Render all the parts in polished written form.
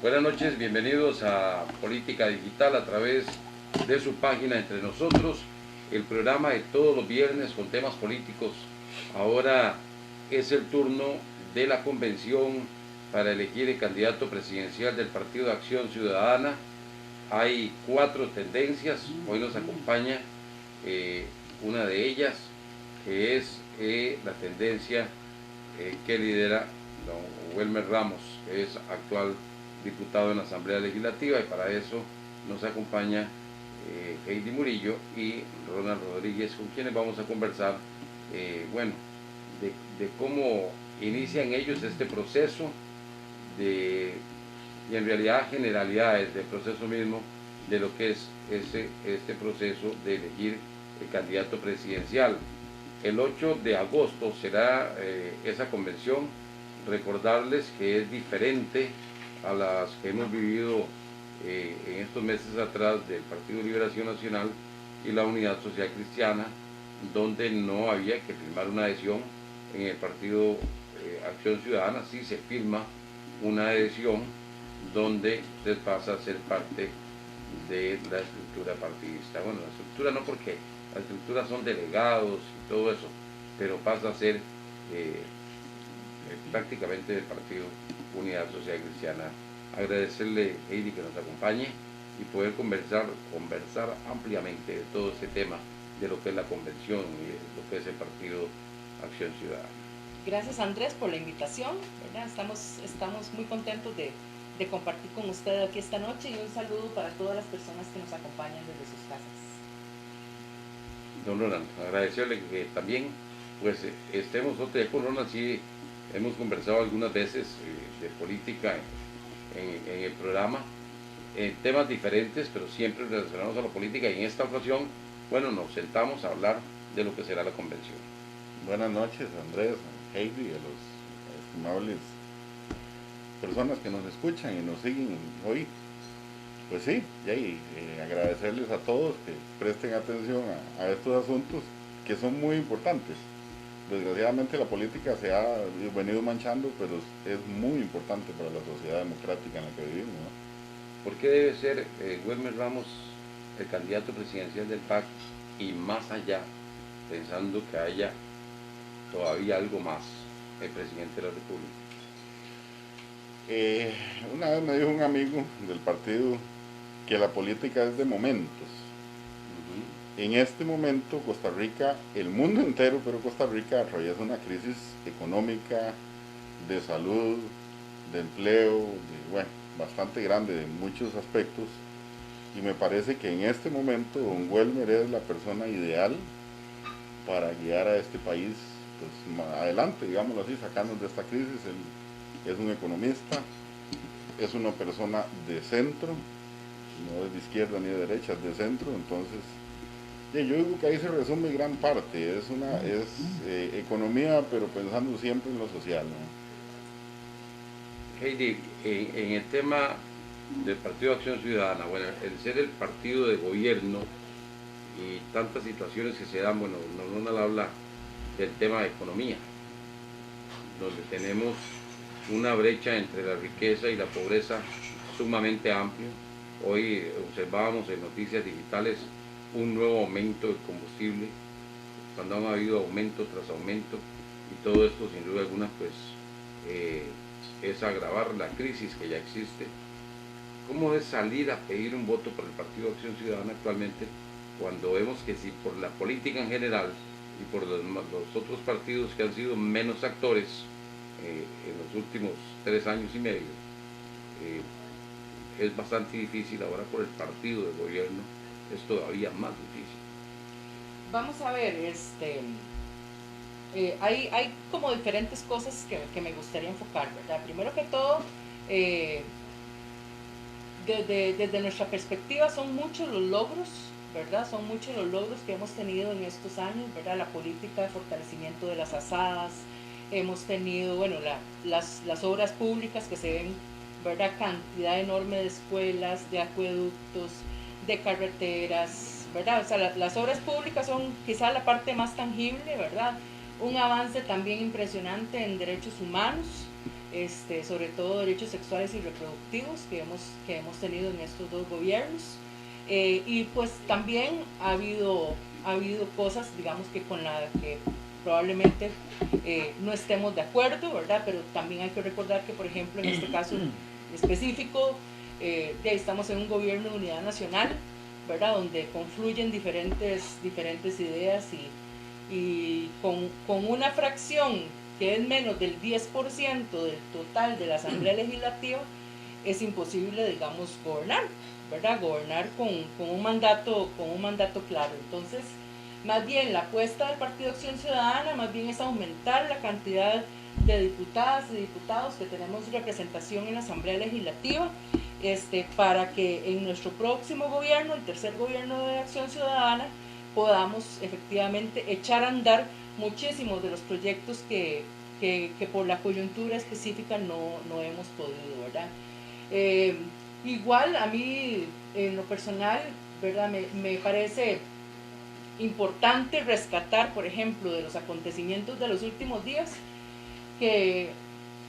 Buenas noches, bienvenidos a Política Digital a través de su página Entre Nosotros, el programa de todos los viernes con temas políticos. Ahora es el turno de la convención para elegir el candidato presidencial del Partido de Acción Ciudadana. Hay 4 tendencias, hoy nos acompaña una de ellas, que es la tendencia que lidera don Welmer Ramos, que es actual diputado en la Asamblea Legislativa, y para eso nos acompaña Heidi Murillo y Ronald Rodríguez, con quienes vamos a conversar, bueno, de cómo inician ellos este proceso, y en realidad generalidades del proceso mismo, de lo que es este proceso de elegir el candidato presidencial. El 8 de agosto será esa convención. Recordarles que es diferente a las que hemos vivido en estos meses atrás del Partido Liberación Nacional y la Unidad Social Cristiana, donde no había que firmar una adhesión. En el Partido Acción Ciudadana sí se firma una adhesión donde usted pasa a ser parte de la estructura partidista. Bueno, la estructura no, porque la estructura son delegados y todo eso, pero pasa a ser prácticamente del Partido Unidad Social Cristiana. Agradecerle, Heidi, que nos acompañe y poder conversar ampliamente de todo este tema, de lo que es la convención y de lo que es el Partido Acción Ciudadana. Gracias, Andrés, por la invitación, ¿verdad? Estamos muy contentos de compartir con usted aquí esta noche, y un saludo para todas las personas que nos acompañan desde sus casas. Don Ronald, agradecerle que también pues estemos nosotros con Ronald. Sí, hemos conversado algunas veces de política en el programa, en temas diferentes, pero siempre relacionados a la política, y en esta ocasión, bueno, nos sentamos a hablar de lo que será la convención. Buenas noches, Andrés, Heidi, a los estimables personas que nos escuchan y nos siguen hoy. Pues sí, y agradecerles a todos que presten atención a estos asuntos que son muy importantes. Desgraciadamente la política se ha venido manchando, pero es muy importante para la sociedad democrática en la que vivimos, ¿no? ¿Por qué debe ser Welmer Ramos el candidato presidencial del PAC, y más allá, pensando que haya todavía algo más, el presidente de la República? Una vez me dijo un amigo del partido que la política es de momentos. En este momento Costa Rica, el mundo entero, pero Costa Rica atraviesa una crisis económica, de salud, de empleo, bueno, bastante grande en muchos aspectos, y me parece que en este momento don Welmer es la persona ideal para guiar a este país pues, adelante, digámoslo así, sacarnos de esta crisis. Él es un economista, es una persona de centro, no es de izquierda ni de derecha, es de centro. Entonces yo digo que ahí se resume gran parte, es economía, pero pensando siempre en lo social, ¿no? Heidi, en el tema del Partido de Acción Ciudadana, bueno, el ser el partido de gobierno y tantas situaciones que se dan, bueno, no habla del tema de economía, donde tenemos una brecha entre la riqueza y la pobreza sumamente amplia. Hoy observábamos en noticias digitales un nuevo aumento del combustible, cuando han habido aumento tras aumento, y todo esto sin duda alguna pues es agravar la crisis que ya existe. ¿Cómo es salir a pedir un voto por el Partido de Acción Ciudadana actualmente, cuando vemos que si por la política en general y por los otros partidos que han sido menos actores en los últimos 3 años y medio, es bastante difícil, ahora por el partido de gobierno es todavía más difícil? Vamos a ver, hay como diferentes cosas que me gustaría enfocar, ¿verdad? Primero que todo, desde nuestra perspectiva son muchos los logros, ¿verdad? Son muchos los logros que hemos tenido en estos años, ¿verdad? La política de fortalecimiento de las asadas, hemos tenido, bueno, las obras públicas que se ven, ¿verdad? Cantidad enorme de escuelas, de acueductos, de carreteras, ¿verdad? O sea, las obras públicas son quizás la parte más tangible, ¿verdad? Un avance también impresionante en derechos humanos, sobre todo derechos sexuales y reproductivos que hemos tenido en estos dos gobiernos. Y pues también ha habido cosas, digamos, que con las que probablemente no estemos de acuerdo, ¿verdad? Pero también hay que recordar que, por ejemplo, en este caso específico, estamos en un gobierno de unidad nacional, ¿verdad? Donde confluyen diferentes ideas y con una fracción que es menos del 10% del total de la Asamblea Legislativa, es imposible, digamos, gobernar, ¿verdad? Gobernar con un mandato claro. Entonces, más bien la apuesta del Partido Acción Ciudadana más bien es aumentar la cantidad de diputadas y diputados que tenemos representación en la Asamblea Legislativa, para que en nuestro próximo gobierno, el tercer gobierno de Acción Ciudadana, podamos efectivamente echar a andar muchísimos de los proyectos que por la coyuntura específica no hemos podido, ¿verdad? Igual a mí, en lo personal, ¿verdad? Me parece importante rescatar, por ejemplo, de los acontecimientos de los últimos días, que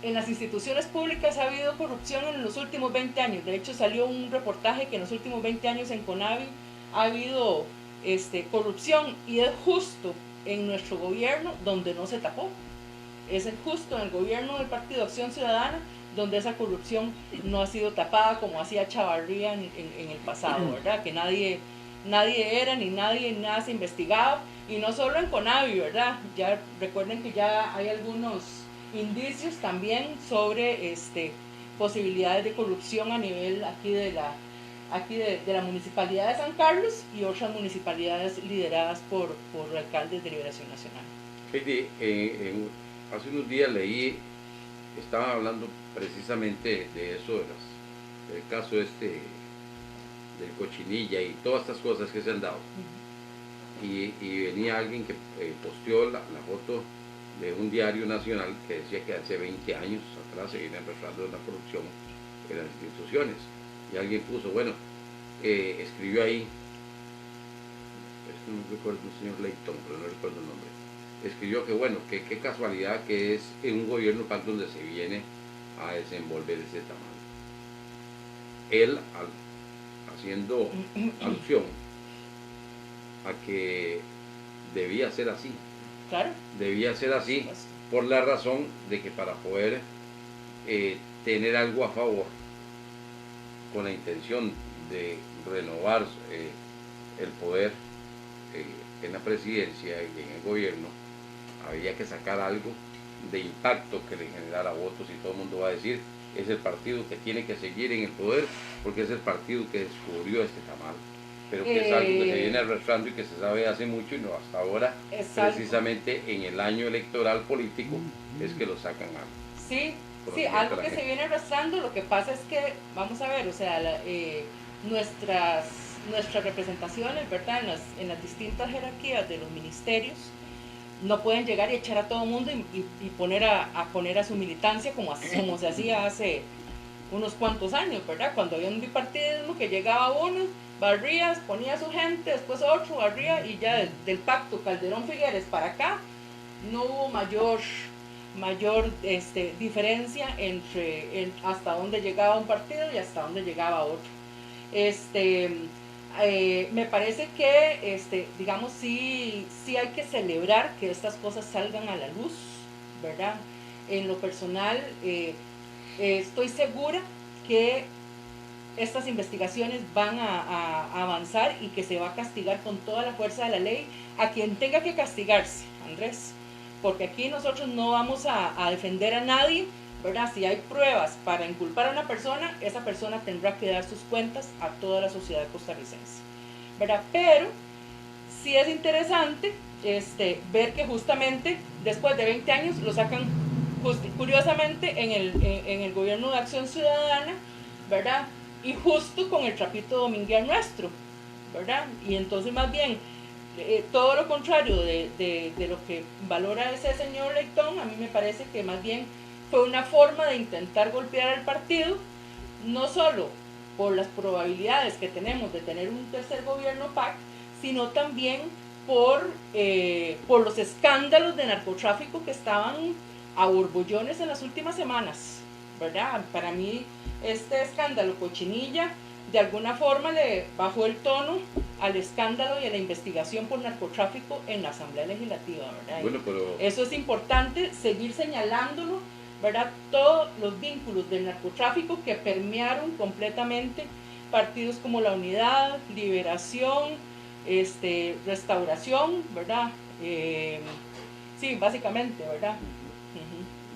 en las instituciones públicas ha habido corrupción en los últimos 20 años. De hecho, salió un reportaje que en los últimos 20 años en CONAVI ha habido corrupción, y es justo en nuestro gobierno donde no se tapó. Es justo en el gobierno del Partido Acción Ciudadana donde esa corrupción no ha sido tapada como hacía Chavarría en el pasado, ¿verdad? Que nadie era ni nada se investigaba, y no solo en CONAVI, ¿verdad? Ya recuerden que ya hay algunos indicios también sobre posibilidades de corrupción a nivel aquí de la Municipalidad de San Carlos y otras municipalidades lideradas por alcaldes de Liberación Nacional. Hace unos días leí, estaban hablando precisamente de eso, del caso del Cochinilla y todas estas cosas que se han dado. Y venía alguien que posteó la foto de un diario nacional que decía que hace 20 años atrás se viene arrastrando la corrupción en las instituciones. Y alguien puso, bueno, escribió ahí, no recuerdo, el señor Leighton, pero no recuerdo el nombre, escribió que bueno, que qué casualidad que es en un gobierno tal donde se viene a desenvolver ese tamaño. Él, haciendo alusión a que debía ser así. Claro. Debía ser así por la razón de que para poder tener algo a favor, con la intención de renovar el poder en la presidencia y en el gobierno, había que sacar algo de impacto que le generara votos, y todo el mundo va a decir, es el partido que tiene que seguir en el poder porque es el partido que descubrió este tamal, pero que es algo que se viene arrastrando y que se sabe hace mucho y no hasta ahora. Exacto. Precisamente en el año electoral político es que lo sacan algo. Sí, algo que se viene arrastrando. Lo que pasa es que, vamos a ver, o sea, nuestras representaciones, ¿verdad? En las distintas jerarquías de los ministerios, no pueden llegar y echar a todo el mundo y poner a su militancia como se hacía hace unos cuantos años, ¿verdad? Cuando había un bipartidismo que llegaba uno, barría, ponía a su gente, después otro, barría, y ya del pacto Calderón-Figueres para acá no hubo mayor diferencia entre hasta dónde llegaba un partido y hasta dónde llegaba otro. Me parece que, digamos, sí hay que celebrar que estas cosas salgan a la luz, ¿verdad? En lo personal, estoy segura que estas investigaciones van a avanzar y que se va a castigar con toda la fuerza de la ley a quien tenga que castigarse, Andrés, porque aquí nosotros no vamos a defender a nadie, ¿verdad? Si hay pruebas para inculpar a una persona, esa persona tendrá que dar sus cuentas a toda la sociedad costarricense, ¿verdad? Pero sí es interesante ver que justamente después de 20 años lo sacan curiosamente en el gobierno de Acción Ciudadana, ¿verdad? Y justo con el trapito dominguear nuestro, ¿verdad? Y entonces más bien todo lo contrario de lo que valora ese señor Leighton, a mí me parece que más bien fue una forma de intentar golpear al partido, no solo por las probabilidades que tenemos de tener un tercer gobierno PAC, sino también por los escándalos de narcotráfico que estaban a borbollones en las últimas semanas, ¿verdad? Para mí este escándalo Cochinilla de alguna forma le bajó el tono al escándalo y a la investigación por narcotráfico en la Asamblea Legislativa, ¿verdad? Bueno, pero eso es importante, seguir señalándolo, ¿verdad? Todos los vínculos del narcotráfico que permearon completamente partidos como la Unidad, Liberación, Restauración, ¿verdad? Sí, básicamente, ¿verdad?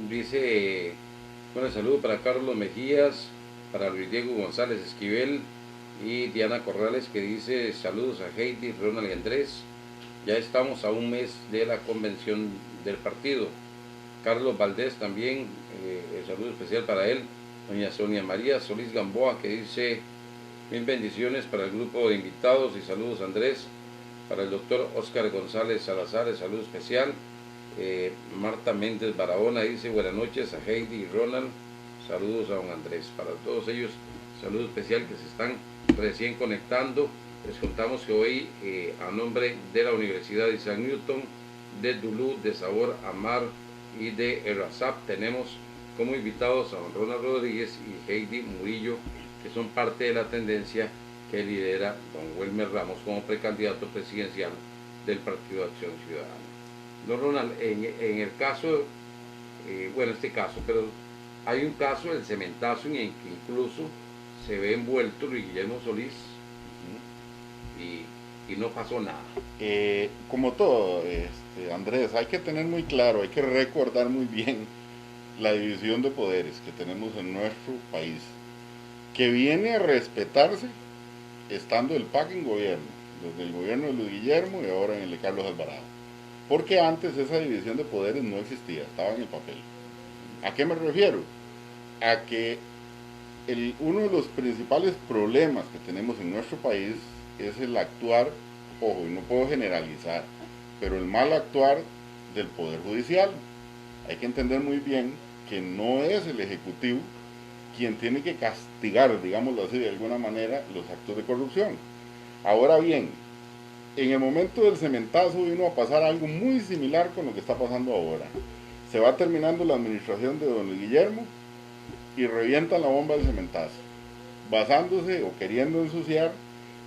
dice, bueno, saludo para Carlos Mejías, para Luis Diego González Esquivel y Diana Corrales, que dice saludos a Heidi, Ronald y Andrés. Ya estamos a un mes de la convención del partido. Carlos Valdés también, el saludo especial para él. Doña Sonia María Solís Gamboa, que dice mil bendiciones para el grupo de invitados y saludos Andrés. Para el doctor Óscar González Salazar, el saludo especial. Marta Méndez Barahona dice buenas noches a Heidi y Ronald, saludos a don Andrés. Para todos ellos, saludo especial que se están recién conectando. Les contamos que hoy, a nombre de la Universidad de Isaac Newton, de Duluth, de Sabor Amar y de Erasap, tenemos como invitados a don Ronald Rodríguez y Heidi Murillo, que son parte de la tendencia que lidera don Wilmer Ramos como precandidato presidencial del Partido de Acción Ciudadana. Don Ronald, en el caso, bueno, este caso, pero hay un caso del cementazo en el que incluso se ve envuelto Luis Guillermo Solís y no pasó nada. Como todo, Andrés, hay que tener muy claro, hay que recordar muy bien la división de poderes que tenemos en nuestro país, que viene a respetarse estando el PAC en gobierno, desde el gobierno de Luis Guillermo y ahora en el de Carlos Alvarado. Porque antes esa división de poderes no existía, estaba en el papel. ¿A qué me refiero? A que uno de los principales problemas que tenemos en nuestro país es el actuar, ojo, y no puedo generalizar, pero el mal actuar del Poder Judicial. Hay que entender muy bien que no es el Ejecutivo quien tiene que castigar, digámoslo así de alguna manera, los actos de corrupción. Ahora bien, en el momento del cementazo vino a pasar algo muy similar con lo que está pasando ahora. Se va terminando la administración de don Guillermo y revientan la bomba del cementazo, basándose o queriendo ensuciar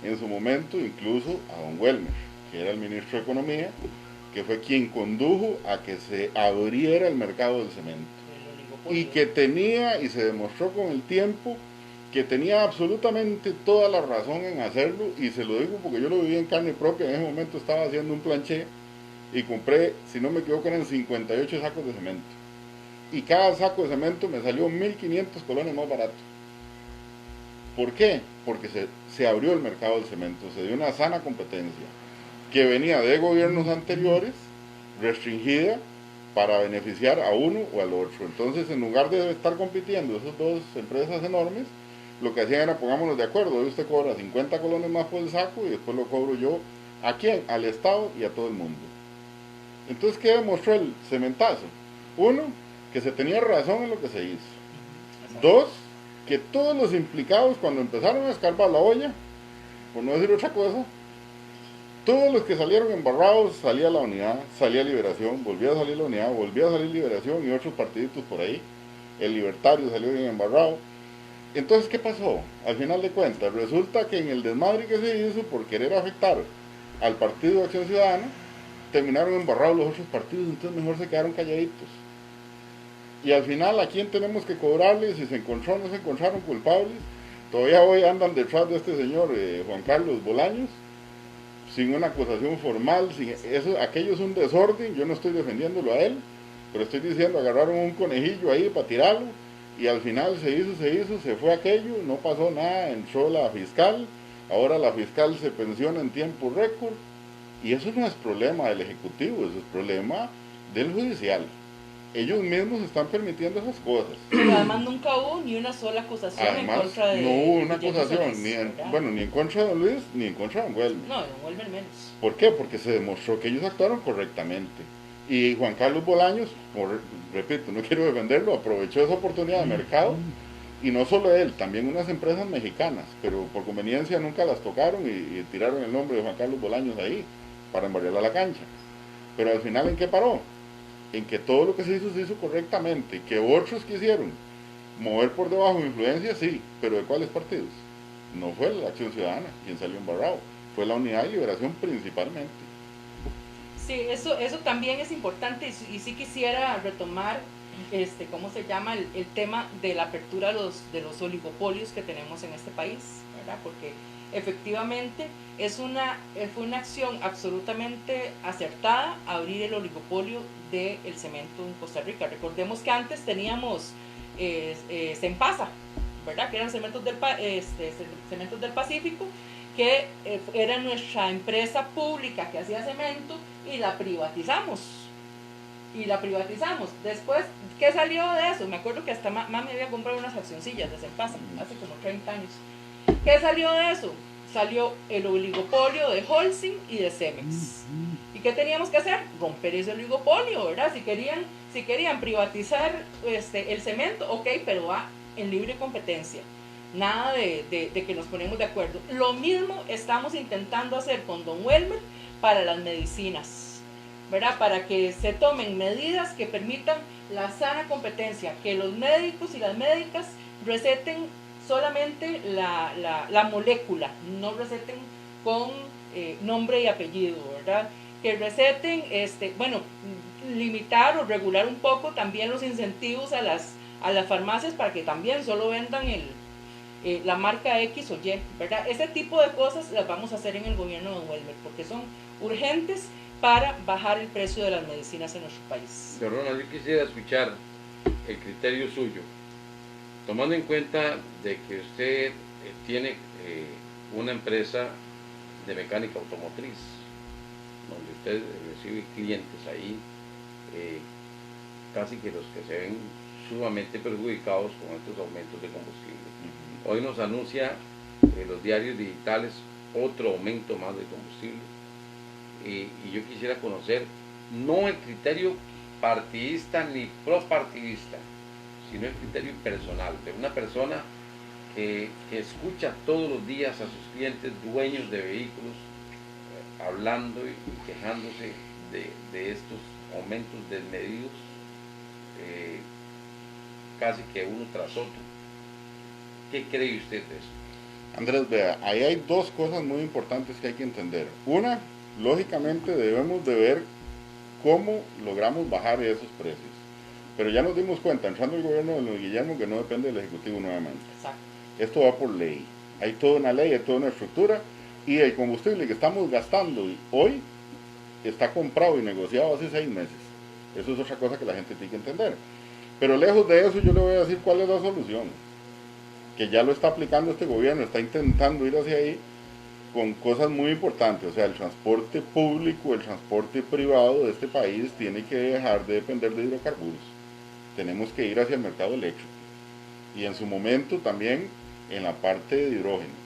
en su momento incluso a don Welmer, que era el ministro de Economía, que fue quien condujo a que se abriera el mercado del cemento. Y que tenía, y se demostró con el tiempo, que tenía absolutamente toda la razón en hacerlo, y se lo digo porque yo lo viví en carne propia. En ese momento estaba haciendo un planché y compré, si no me equivoco, eran 58 sacos de cemento. Y cada saco de cemento me salió 1.500 colones más barato. ¿Por qué? Porque se abrió el mercado del cemento, se dio una sana competencia que venía de gobiernos anteriores, restringida para beneficiar a uno o al otro. Entonces, en lugar de estar compitiendo esas dos empresas enormes, lo que hacían era pongámonos de acuerdo, hoy usted cobra 50 colones más por el saco y después lo cobro yo. ¿A quién? Al Estado y a todo el mundo. Entonces, ¿qué demostró el cementazo? Uno, que se tenía razón en lo que se hizo. Dos, que todos los implicados cuando empezaron a escarbar la olla, por no decir otra cosa, todos los que salieron embarrados, salía la Unidad, salía Liberación, volvía a salir la Unidad, volvía a salir Liberación y otros partiditos por ahí. El Libertario salió bien embarrado. Entonces, ¿qué pasó? Al final de cuentas, resulta que en el desmadre que se hizo por querer afectar al Partido de Acción Ciudadana, terminaron embarrados los otros partidos, entonces mejor se quedaron calladitos. Y al final, ¿a quién tenemos que cobrarle? Si se encontró o no se encontraron culpables. Todavía hoy andan detrás de este señor Juan Carlos Bolaños, sin una acusación formal, aquello es un desorden. Yo no estoy defendiéndolo a él, pero estoy diciendo, agarraron un conejillo ahí para tirarlo, y al final se hizo, se fue aquello, no pasó nada, entró la fiscal, ahora la fiscal se pensiona en tiempo récord, y eso no es problema del Ejecutivo, eso es problema del Judicial. Ellos mismos están permitiendo esas cosas. Pero además nunca hubo ni una sola acusación además, en contra de no hubo una Guillermo acusación, Solís, ni en contra de don Luis, ni en contra de don Welmer. No, don Welmer menos. ¿Por qué? Porque se demostró que ellos actuaron correctamente. Y Juan Carlos Bolaños, repito, no quiero defenderlo, aprovechó esa oportunidad de mercado. Y no solo él, también unas empresas mexicanas, pero por conveniencia nunca las tocaron y tiraron el nombre de Juan Carlos Bolaños ahí para embarrarle a la cancha. Pero al final, ¿en qué paró? en que todo lo que se hizo correctamente, que otros quisieron mover por debajo influencia, sí, pero ¿de cuáles partidos? No fue la Acción Ciudadana quien salió embarrado, fue la Unidad de Liberación principalmente. Sí, eso también es importante y sí quisiera retomar, ¿cómo se llama? El tema de la apertura de los oligopolios que tenemos en este país, ¿verdad? Porque efectivamente fue una acción absolutamente acertada abrir el oligopolio del cemento en Costa Rica. Recordemos que antes teníamos Sempasa, ¿verdad? Que eran cementos cementos del Pacífico, que era nuestra empresa pública que hacía cemento y la privatizamos. Después, ¿qué salió de eso? Me acuerdo que hasta mami había comprado unas accioncillas de Sempasa hace como 30 años. ¿Qué salió de eso? Salió el oligopolio de Holcim y de Cemex. ¿Y qué teníamos que hacer? Romper ese oligopolio, ¿verdad? Si querían privatizar el cemento, ok, pero va en libre competencia. Nada de que nos ponemos de acuerdo. Lo mismo estamos intentando hacer con Don Welmer para las medicinas, ¿verdad? Para que se tomen medidas que permitan la sana competencia, que los médicos y las médicas receten solamente la molécula, no receten con nombre y apellido, ¿verdad? Que receten, limitar o regular un poco también los incentivos a las farmacias para que también solo vendan la marca X o Y, ¿verdad? Ese tipo de cosas las vamos a hacer en el gobierno de Welmer, porque son urgentes para bajar el precio de las medicinas en nuestro país. Pero Ronald, yo quisiera escuchar el criterio suyo, tomando en cuenta de que usted tiene una empresa de mecánica automotriz, donde usted recibe clientes ahí, casi que los que se ven sumamente perjudicados con estos aumentos de combustible. Hoy nos anuncia los diarios digitales otro aumento más de combustible, y yo quisiera conocer no el criterio partidista ni propartidista, sino el criterio personal de una persona que escucha todos los días a sus clientes dueños de vehículos hablando y quejándose de estos aumentos desmedidos, casi que uno tras otro. ¿Qué cree usted de eso? Andrés, vea, ahí hay dos cosas muy importantes que hay que entender. Una, lógicamente debemos de ver cómo logramos bajar esos precios. Pero ya nos dimos cuenta, entrando el gobierno de Luis Guillermo, que no depende del Ejecutivo nuevamente. Exacto. Esto va por ley. Hay toda una ley, hay toda una estructura, y el combustible que estamos gastando hoy está comprado y negociado hace 6 meses. Eso es otra cosa que la gente tiene que entender. Pero lejos de eso, yo le voy a decir cuál es la solución. Que ya lo está aplicando este gobierno, está intentando ir hacia ahí con cosas muy importantes. O sea, el transporte público, el transporte privado de este país tiene que dejar de depender de hidrocarburos. Tenemos que ir hacia el mercado eléctrico. Y en su momento también en la parte de hidrógeno.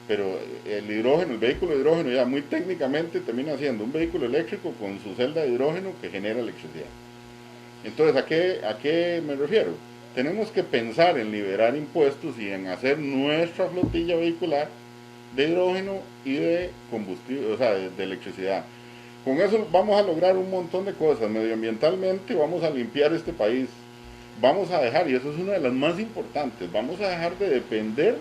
Pero el hidrógeno, el vehículo de hidrógeno ya muy técnicamente termina siendo un vehículo eléctrico con su celda de hidrógeno que genera electricidad. Entonces, ¿a qué me refiero? Tenemos que pensar en liberar impuestos y en hacer nuestra flotilla vehicular de hidrógeno y de combustible, o sea, de electricidad. Con eso vamos a lograr un montón de cosas. Medioambientalmente vamos a limpiar este país. Vamos a dejar, y eso es una de las más importantes, vamos a dejar de depender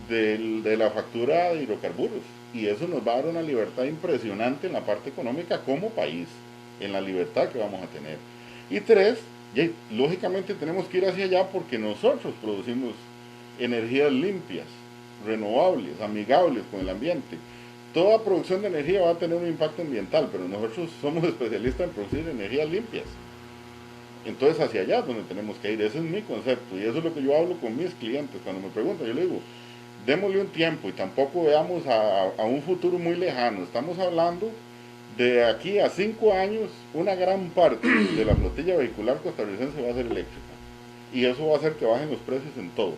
de la factura de hidrocarburos. Y eso nos va a dar una libertad impresionante en la parte económica como país, en la libertad que vamos a tener. Y 3, lógicamente tenemos que ir hacia allá porque nosotros producimos energías limpias, renovables, amigables con el ambiente. Toda producción de energía va a tener un impacto ambiental, pero nosotros somos especialistas en producir energías limpias. Entonces hacia allá es donde tenemos que ir, ese es mi concepto y eso es lo que yo hablo con mis clientes. Cuando me preguntan, yo les digo, démosle un tiempo y tampoco veamos a un futuro muy lejano. Estamos hablando de aquí a 5 años, una gran parte de la flotilla vehicular costarricense va a ser eléctrica y eso va a hacer que bajen los precios en todo,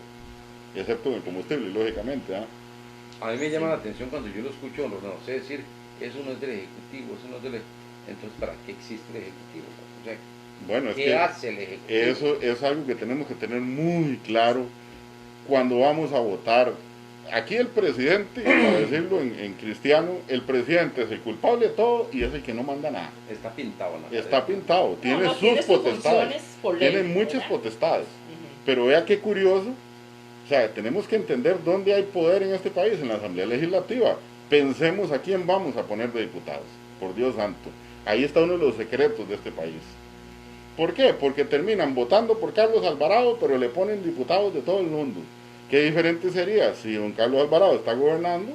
excepto en el combustible, lógicamente. A mí me llama la atención cuando yo lo escucho, no sé decir, eso no es del Ejecutivo, eso no es del... Entonces, ¿para qué existe el Ejecutivo? O sea, bueno, es ¿qué que hace el Ejecutivo? eso es algo que tenemos que tener muy claro cuando vamos a votar aquí el presidente, para decirlo en cristiano, el presidente es el culpable de todo y es el que no manda nada. Está pintado, ¿no? Está pintado, tiene sus potestades, tiene muchas potestades. Pero vea qué curioso, o sea, tenemos que entender dónde hay poder en este país, en la Asamblea Legislativa. Pensemos a quién vamos a poner de diputados, por Dios santo. Ahí está uno de los secretos de este país. ¿Por qué? Porque terminan votando por Carlos Alvarado, pero le ponen diputados de todo el mundo. ¿Qué diferente sería si don Carlos Alvarado está gobernando,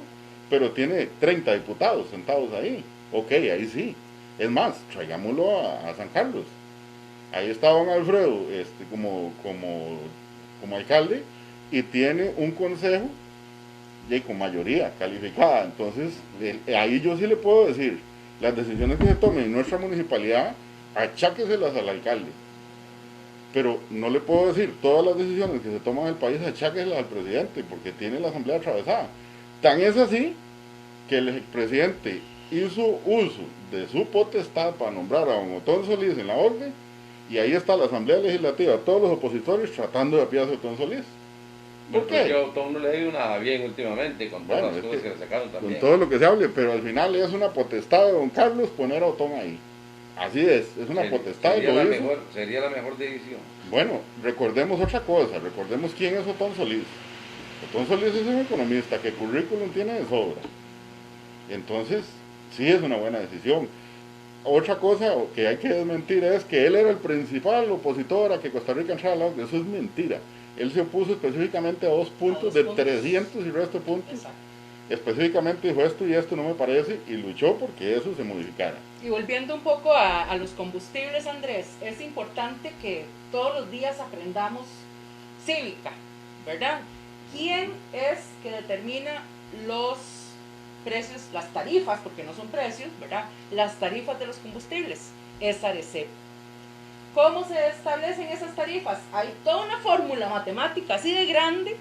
pero tiene 30 diputados sentados ahí? Ok, ahí sí. Es más, traigámoslo a San Carlos. Ahí está don Alfredo como alcalde y tiene un consejo con mayoría calificada. Entonces, ahí yo sí le puedo decir, las decisiones que se tomen en nuestra municipalidad, acháqueselas al alcalde. Pero no le puedo decir, todas las decisiones que se toman en el país, acháqueselas al presidente, porque tiene la asamblea atravesada. Tan es así que el expresidente hizo uso de su potestad para nombrar a don Otón Solís en la orden, y ahí está la asamblea legislativa, todos los opositores tratando de apiarse a Otón Solís. ¿Por qué? Yo a Otón no le he ido nada bien últimamente, con todas las cosas que le sacaron también. Con todo lo que se hable, pero al final es una potestad de don Carlos poner a Otón ahí. Así es una potestad. Sería la mejor decisión. Bueno, recordemos otra cosa, recordemos quién es Otón Solís. Otón Solís es un economista que currículum tiene de sobra. Entonces, sí es una buena decisión. Otra cosa que hay que desmentir es que él era el principal opositor a que Costa Rica entrara a la OCDE. Eso es mentira. Él se opuso específicamente a 2 puntos de 300 y resto de puntos. Exacto. Específicamente dijo esto y esto no me parece y luchó porque eso se modificara. Y volviendo un poco a los combustibles, Andrés, es importante que todos los días aprendamos cívica, ¿verdad? ¿Quién es que determina los precios, las tarifas, porque no son precios, ¿verdad? Las tarifas de los combustibles? Es ARECEP. ¿Cómo se establecen esas tarifas? Hay toda una fórmula matemática así de grande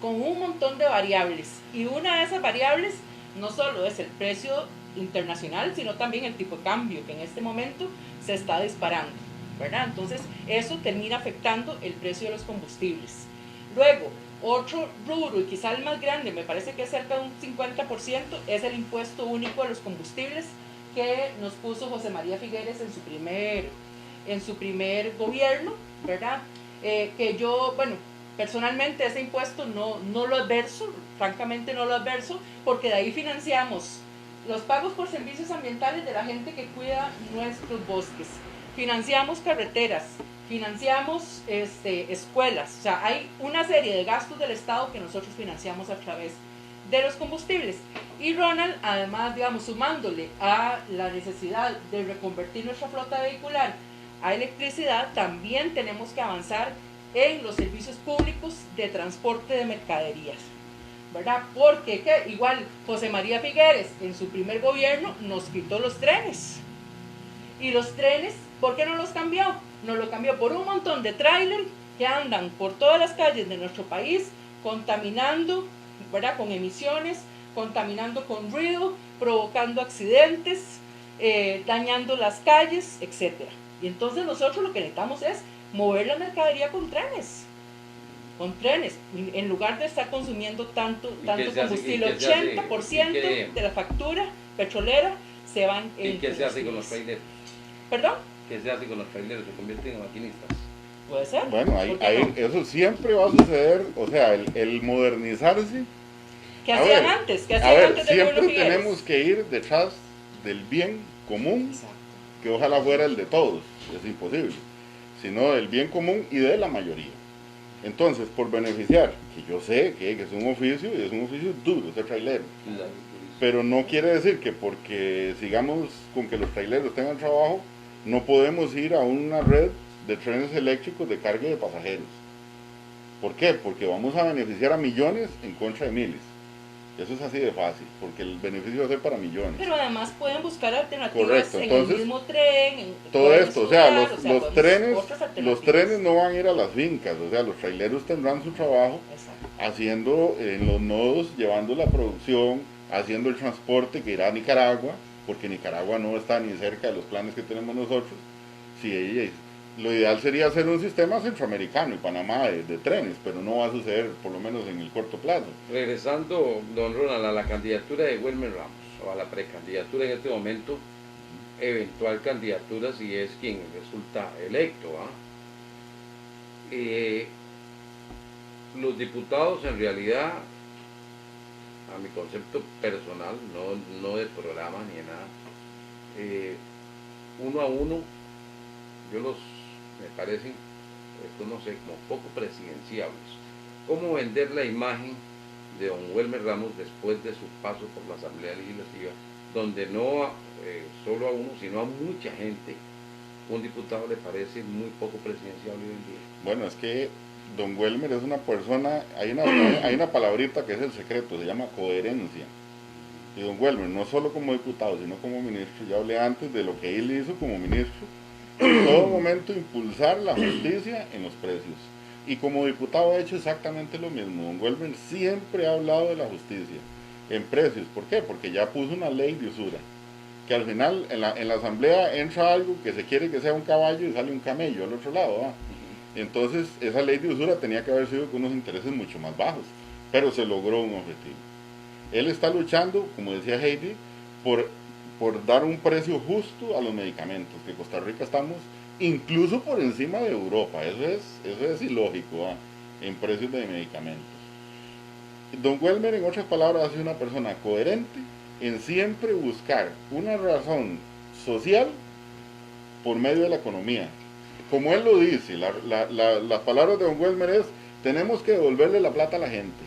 con un montón de variables, y una de esas variables no solo es el precio internacional, sino también el tipo de cambio, que en este momento se está disparando, ¿verdad? Entonces eso termina afectando el precio de los combustibles. Luego, otro rubro, y quizá el más grande, me parece que es cerca de un 50%, es el impuesto único a los combustibles que nos puso José María Figueres en su primer gobierno, ¿verdad? Que yo, bueno, personalmente ese impuesto no lo adverso, francamente no lo adverso, porque de ahí financiamos los pagos por servicios ambientales de la gente que cuida nuestros bosques, financiamos carreteras, financiamos escuelas, o sea, hay una serie de gastos del Estado que nosotros financiamos a través de los combustibles. Y Ronald, además, digamos, sumándole a la necesidad de reconvertir nuestra flota vehicular a electricidad, también tenemos que avanzar en los servicios públicos de transporte de mercaderías, ¿verdad? Porque igual José María Figueres en su primer gobierno nos quitó los trenes, y los trenes, ¿por qué no los cambió? Nos lo cambió por un montón de tráiler que andan por todas las calles de nuestro país contaminando, ¿verdad? Con emisiones, contaminando con ruido, provocando accidentes, dañando las calles, etc. Y entonces nosotros lo que necesitamos es mover la mercadería con trenes, en lugar de estar consumiendo tanto combustible. 80% de la factura petrolera se van en... ¿Y qué se hace con los traileros? ¿Perdón? ¿Qué se hace con los traileros? ¿Se convierten en maquinistas? Puede ser. Bueno, eso siempre va a suceder, o sea, el modernizarse. ¿Qué hacían antes? ¿Qué hacían antes de siempre tenemos que ir detrás del bien común. Exacto. Que ojalá fuera el de todos, es imposible, sino del bien común y de la mayoría. Entonces, por beneficiar, que yo sé que es un oficio, y es un oficio duro ser trailero, pero no quiere decir que porque sigamos con que los traileros tengan trabajo, no podemos ir a una red de trenes eléctricos de carga de pasajeros. ¿Por qué? Porque vamos a beneficiar a millones en contra de miles. Eso es así de fácil, porque el beneficio va a ser para millones. Pero además pueden buscar alternativas. Correcto. Entonces, en el mismo tren. Todo esto, o sea, los trenes no van a ir a las fincas, o sea, los traileros tendrán su trabajo. Exacto. Haciendo en los nodos, llevando la producción, haciendo el transporte que irá a Nicaragua, porque Nicaragua no está ni cerca de los planes que tenemos nosotros. Sí, Lo ideal sería hacer un sistema centroamericano y Panamá de trenes, pero no va a suceder, por lo menos en el corto plazo. Regresando, don Ronald, a la candidatura de Wilmer Ramos, o a la precandidatura en este momento, eventual candidatura si es quien resulta electo. Los diputados en realidad, a mi concepto personal, no de programa ni de nada, uno a uno, me parecen, esto no sé, como poco presidenciables. ¿Cómo vender la imagen de don Wilmer Ramos después de su paso por la Asamblea Legislativa, donde no solo a uno, sino a mucha gente, un diputado le parece muy poco presidenciable hoy en día? Bueno, es que don Wilmer es una persona, hay una palabrita que es el secreto, se llama coherencia. Y don Wilmer, no solo como diputado, sino como ministro, ya hablé antes de lo que él hizo como ministro, en todo momento impulsar la justicia en los precios. Y como diputado ha hecho exactamente lo mismo. Don Wilmer siempre ha hablado de la justicia en precios. ¿Por qué? Porque ya puso una ley de usura, que al final en la asamblea entra algo que se quiere que sea un caballo y sale un camello al otro lado. Entonces esa ley de usura tenía que haber sido con unos intereses mucho más bajos, pero se logró un objetivo. Él está luchando, como decía Heidi, por dar un precio justo a los medicamentos, que Costa Rica estamos incluso por encima de Europa, eso es ilógico, en precios de medicamentos. Don Welmer, en otras palabras, ha sido una persona coherente en siempre buscar una razón social por medio de la economía. Como él lo dice, las palabras de Don Welmer es: tenemos que devolverle la plata a la gente.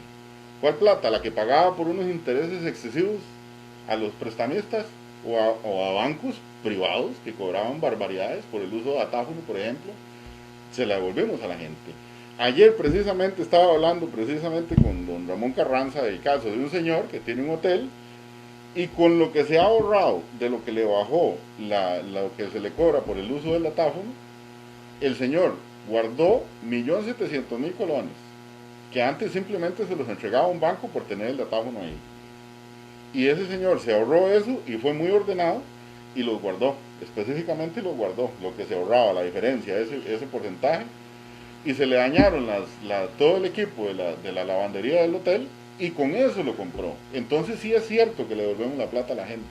¿Cuál plata? La que pagaba por unos intereses excesivos a los prestamistas o a bancos privados que cobraban barbaridades por el uso de datáfono, por ejemplo. Se la devolvemos a la gente. Ayer precisamente estaba hablando precisamente con don Ramón Carranza del caso de un señor que tiene un hotel y con lo que se ha ahorrado de lo que le bajó lo que se le cobra por el uso del datáfono, el señor guardó 1.700.000 colones que antes simplemente se los entregaba a un banco por tener el datáfono ahí. Y ese señor se ahorró eso y fue muy ordenado y los guardó, específicamente los guardó, lo que se ahorraba, la diferencia, ese porcentaje, y se le dañaron todo el equipo de la lavandería del hotel y con eso lo compró. Entonces sí es cierto que le devolvemos la plata a la gente.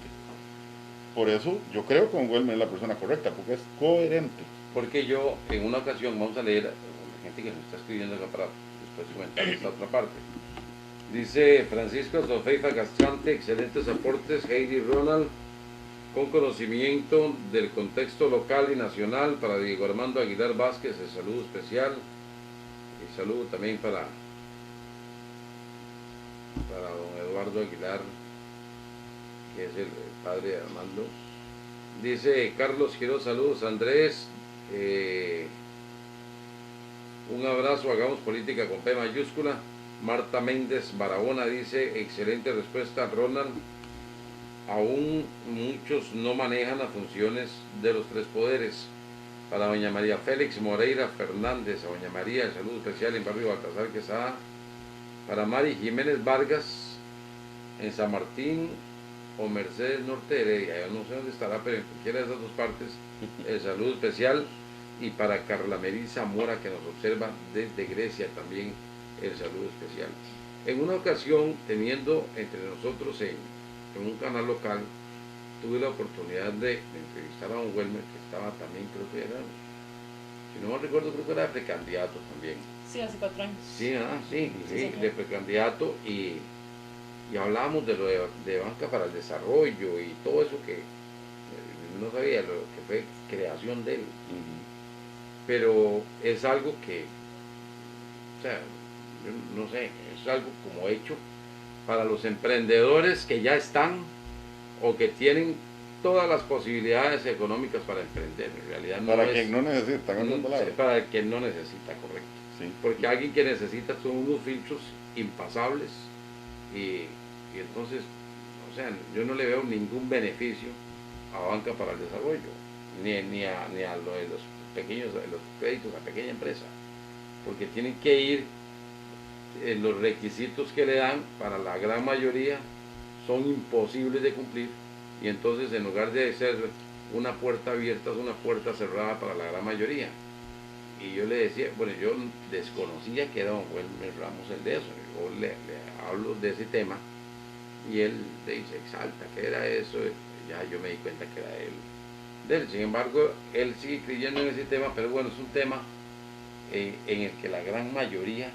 Por eso yo creo que Don Welmer es la persona correcta, porque es coherente. Porque yo en una ocasión, vamos a leer a la gente que nos está escribiendo acá para después comentar esta otra parte. Dice Francisco Sofeifa Castrante: excelentes aportes, Heidi Ronald, con conocimiento del contexto local y nacional. Para Diego Armando Aguilar Vázquez, el saludo especial. Y saludo también para don Eduardo Aguilar, que es el padre de Armando. Dice Carlos Quiroz: saludos Andrés, un abrazo, hagamos política con P mayúscula. Marta Méndez Barahona dice: excelente respuesta Ronald, aún muchos no manejan las funciones de los tres poderes. Para doña María Félix Moreira Fernández, a doña María, el saludo especial en Barrio Baltasar Quesada. Para Mari Jiménez Vargas en San Martín o Mercedes Norte Heredia, yo no sé dónde estará, pero en cualquiera de esas dos partes, el saludo especial. Y para Carla Melissa Mora, que nos observa desde Grecia, también el saludo especial. En una ocasión, teniendo entre nosotros en un canal local, tuve la oportunidad de entrevistar a don Welmer, que estaba también, creo que era, si no me recuerdo, creo que era precandidato también. Sí, hace 4 años. Sí, sí, de precandidato, y hablábamos de lo de Banca para el Desarrollo y todo eso que no sabía lo que fue creación de él. Pero es algo que, o sea, yo no sé, es algo como hecho para los emprendedores que ya están o que tienen todas las posibilidades económicas para emprender. En realidad no para es, quien no necesita, para quien no necesita, correcto. Sí. Porque alguien que necesita son unos filtros impasables y entonces, o sea, yo no le veo ningún beneficio a Banca para el Desarrollo, ni a lo de los pequeños, de los créditos a pequeña empresa, porque tienen que ir, los requisitos que le dan para la gran mayoría son imposibles de cumplir, y entonces en lugar de ser una puerta abierta es una puerta cerrada para la gran mayoría. y yo le decía, bueno, yo desconocía que era don Wilmer Ramos el de eso, yo le hablo de ese tema y él le dice, exalta, ¿qué era eso? Ya yo me di cuenta que era él. Sin embargo, él sigue creyendo en ese tema, pero bueno, es un tema en el que la gran mayoría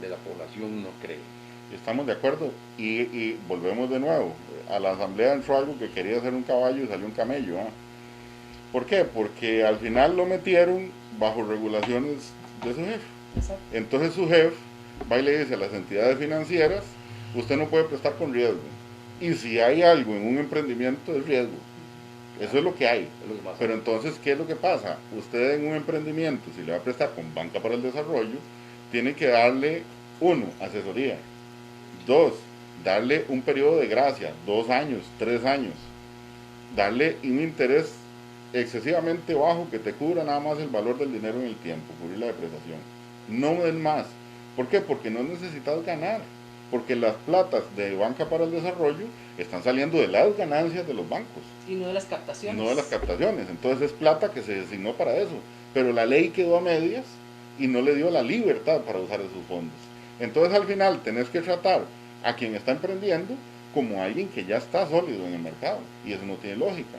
de la población no cree. Estamos de acuerdo y volvemos de nuevo. A la asamblea entró algo que quería hacer un caballo y salió un camello. ¿Por qué? Porque al final lo metieron bajo regulaciones de su jefe. Exacto. Entonces su jefe va y le dice a las entidades financieras, usted no puede prestar con riesgo. Y si hay algo en un emprendimiento es riesgo. Eso es lo que hay. Pero entonces, ¿qué es lo que pasa? Usted en un emprendimiento, si le va a prestar con Banca para el Desarrollo, tiene que darle, 1, asesoría. 2, darle un periodo de gracia, 2 años, 3 años. Darle un interés excesivamente bajo que te cubra nada más el valor del dinero en el tiempo, cubrir la depreciación. No es más. ¿Por qué? Porque no necesitas ganar. Porque las platas de Banca para el Desarrollo están saliendo de las ganancias de los bancos. Y no de las captaciones. No de las captaciones. Entonces es plata que se designó para eso. Pero la ley quedó a medias y no le dio la libertad para usar esos fondos. Entonces al final tenés que tratar a quien está emprendiendo como alguien que ya está sólido en el mercado. Y eso no tiene lógica.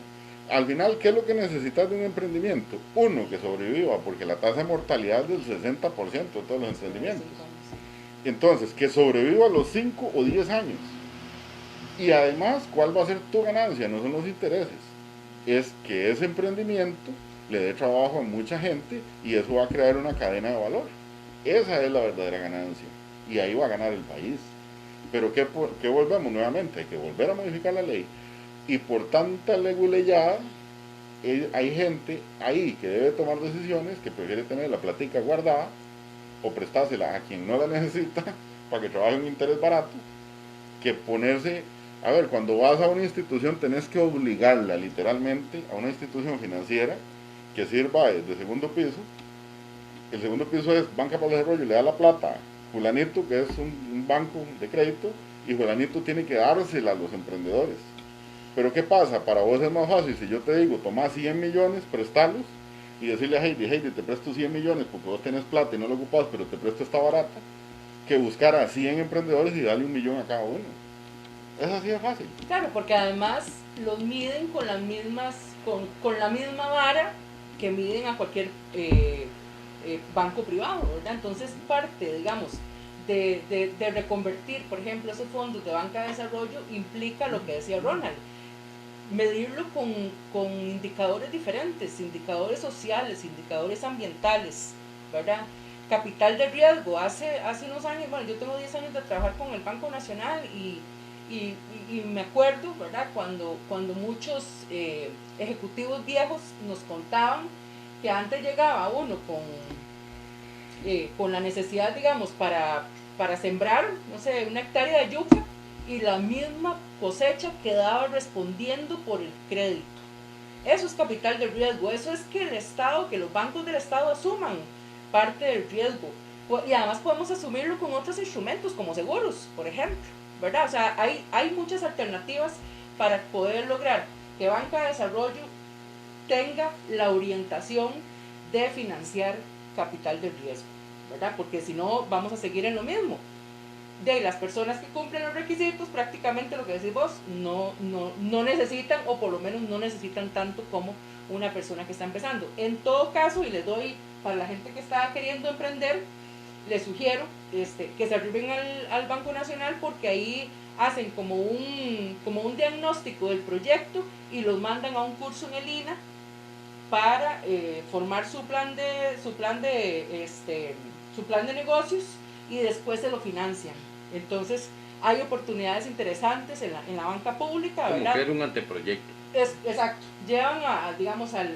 Al final, ¿qué es lo que necesitas de un emprendimiento? 1, que sobreviva, porque la tasa de mortalidad es del 60% de todos los emprendimientos. Entonces, que sobreviva a los 5 o 10 años. Y además, ¿cuál va a ser tu ganancia? No son los intereses. Es que ese emprendimiento le dé trabajo a mucha gente y eso va a crear una cadena de valor. Esa es la verdadera ganancia. Y ahí va a ganar el país. Pero ¿qué volvemos nuevamente? Hay que volver a modificar la ley. Y por tanta leguleyada, hay gente ahí que debe tomar decisiones que prefiere tener la platica guardada o prestársela a quien no la necesita para que trabaje un interés barato, que ponerse, a ver, cuando vas a una institución tenés que obligarla literalmente a una institución financiera que sirva de segundo piso. El segundo piso es Banca para el Desarrollo, le da la plata a fulanito, que es un banco de crédito, y fulanito tiene que dársela a los emprendedores. Pero ¿qué pasa? Para vos es más fácil, si yo te digo, toma 100 millones, prestalos, y decirle a Heidi, te presto 100 millones porque vos tenés plata y no lo ocupás, pero te presto esta barata, que buscar a 100 emprendedores y darle 1 millón a cada uno. Es así de fácil. Claro, porque además los miden con las mismas, con la misma vara que miden a cualquier banco privado, ¿verdad? Entonces parte, digamos, de reconvertir, por ejemplo, esos fondos de banca de desarrollo implica lo que decía Ronald, medirlo con indicadores diferentes, indicadores sociales, indicadores ambientales, ¿verdad? Capital de riesgo. Hace unos años, bueno, yo tengo 10 años de trabajar con el Banco Nacional y me acuerdo, ¿verdad? Cuando muchos ejecutivos viejos nos contaban que antes llegaba uno con la necesidad, digamos, para sembrar, no sé, 1 hectárea de yuca, y la misma cosecha quedaba respondiendo por el crédito. Eso es capital de riesgo, eso es que el Estado, que los bancos del Estado asuman parte del riesgo. Y además podemos asumirlo con otros instrumentos como seguros, por ejemplo, ¿verdad? O sea, hay muchas alternativas para poder lograr que Banca de Desarrollo tenga la orientación de financiar capital de riesgo, ¿verdad? Porque si no vamos a seguir en lo mismo. De las personas que cumplen los requisitos, prácticamente lo que decís vos, no necesitan, o por lo menos no necesitan tanto como una persona que está empezando. En todo caso, y les doy, para la gente que está queriendo emprender, les sugiero que se arriben al Banco Nacional, porque ahí hacen como un diagnóstico del proyecto y los mandan a un curso en el INA para formar su plan de negocios, y después se lo financian. Entonces hay oportunidades interesantes en la banca pública, como ¿verdad? crear un anteproyecto. Exacto, llevan digamos, a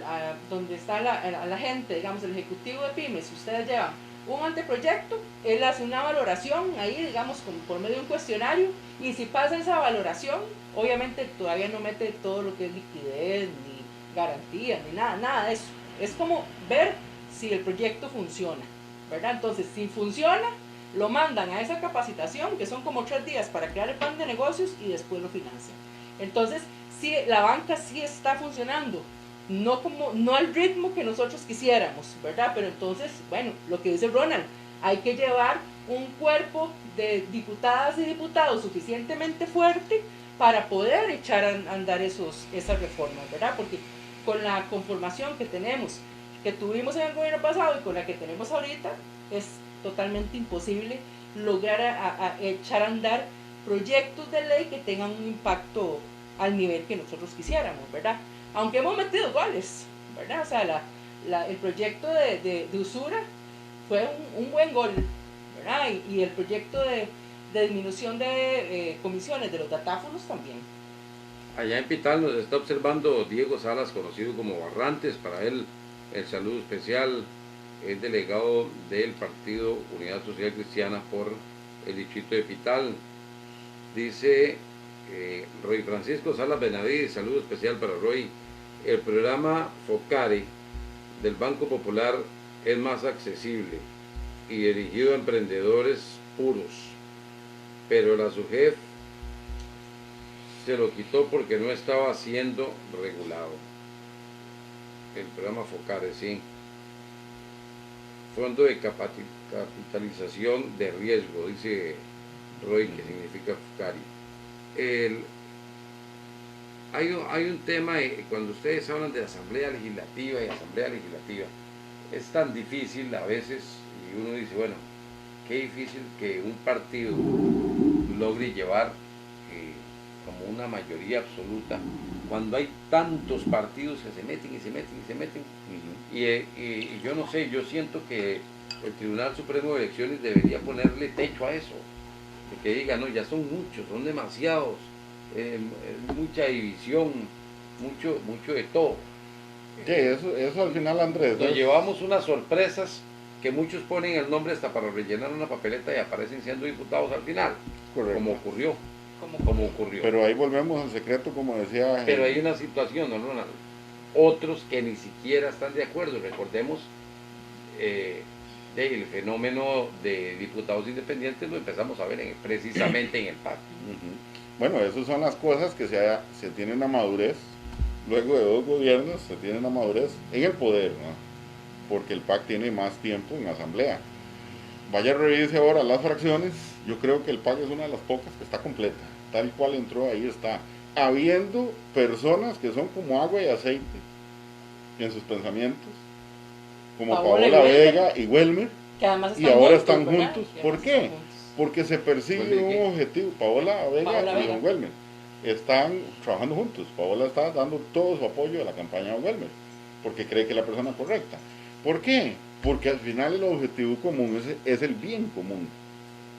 donde está la gente, digamos, el ejecutivo de pymes. Ustedes llevan un anteproyecto, él hace una valoración ahí, digamos, por medio de un cuestionario, y si pasa esa valoración, obviamente todavía no mete todo lo que es liquidez, ni garantías, ni nada de eso. Es como ver si el proyecto funciona, ¿verdad? Entonces, si funciona, lo mandan a esa capacitación, que son como 3 días para crear el plan de negocios, y después lo financian. Entonces, sí, la banca sí está funcionando no al ritmo que nosotros quisiéramos, ¿verdad? Pero entonces, bueno, lo que dice Ronald, hay que llevar un cuerpo de diputadas y diputados suficientemente fuerte para poder echar a andar esas reformas, ¿verdad? Porque con la conformación que tuvimos en el gobierno pasado y con la que tenemos ahorita, es totalmente imposible lograr a echar a andar proyectos de ley que tengan un impacto al nivel que nosotros quisiéramos, ¿verdad? Aunque hemos metido goles, ¿verdad? O sea, el proyecto de usura fue un buen gol, ¿verdad? Y el proyecto de disminución de comisiones de los datáfonos también. Allá en Pital nos está observando Diego Salas, conocido como Barrantes, para él el saludo especial, es delegado del Partido Unidad Social Cristiana por el distrito de Pital. Dice Roy Francisco Salas Benavides, saludo especial para Roy. El programa Focare del Banco Popular es más accesible y dirigido a emprendedores puros, pero la SUGEF se lo quitó porque no estaba siendo regulado. El programa Focare, sí. Fondo de capitalización de riesgo, dice Roy, que significa Focari. Hay un tema, cuando ustedes hablan de Asamblea Legislativa y Asamblea Legislativa, es tan difícil a veces, y uno dice, bueno, qué difícil que un partido logre llevar como una mayoría absoluta cuando hay tantos partidos que se meten y se meten y se meten. Y yo no sé, yo siento que el Tribunal Supremo de Elecciones debería ponerle techo a eso, de que diga, no, ya son muchos, son demasiados, mucha división, mucho de todo. Sí, eso al final, Andrés. Nos llevamos unas sorpresas que muchos ponen el nombre hasta para rellenar una papeleta y aparecen siendo diputados al final. Correcto. Como ocurrió. Pero ahí volvemos al secreto, como decía. Pero hay una situación, ¿no, Ronald? Otros que ni siquiera están de acuerdo. Recordemos el fenómeno de diputados independientes lo empezamos a ver precisamente en el PAC. Bueno, esas son las cosas que se tienen a madurez. Luego de 2 gobiernos se tienen a madurez en el poder, ¿no? Porque el PAC tiene más tiempo en asamblea. Vaya, revise ahora las fracciones. Yo creo que el PAC es una de las pocas que está completa. Tal cual entró, ahí está. Habiendo personas que son como agua y aceite en sus pensamientos, como Paola Vega y Welmer, que además y ahora están juntos. ¿Por qué? Juntos. Porque se persigue un objetivo. Paola Vega y don Welmer están trabajando juntos. Paola está dando todo su apoyo a la campaña de Welmer, porque cree que es la persona correcta. ¿Por qué? Porque al final el objetivo común es el bien común.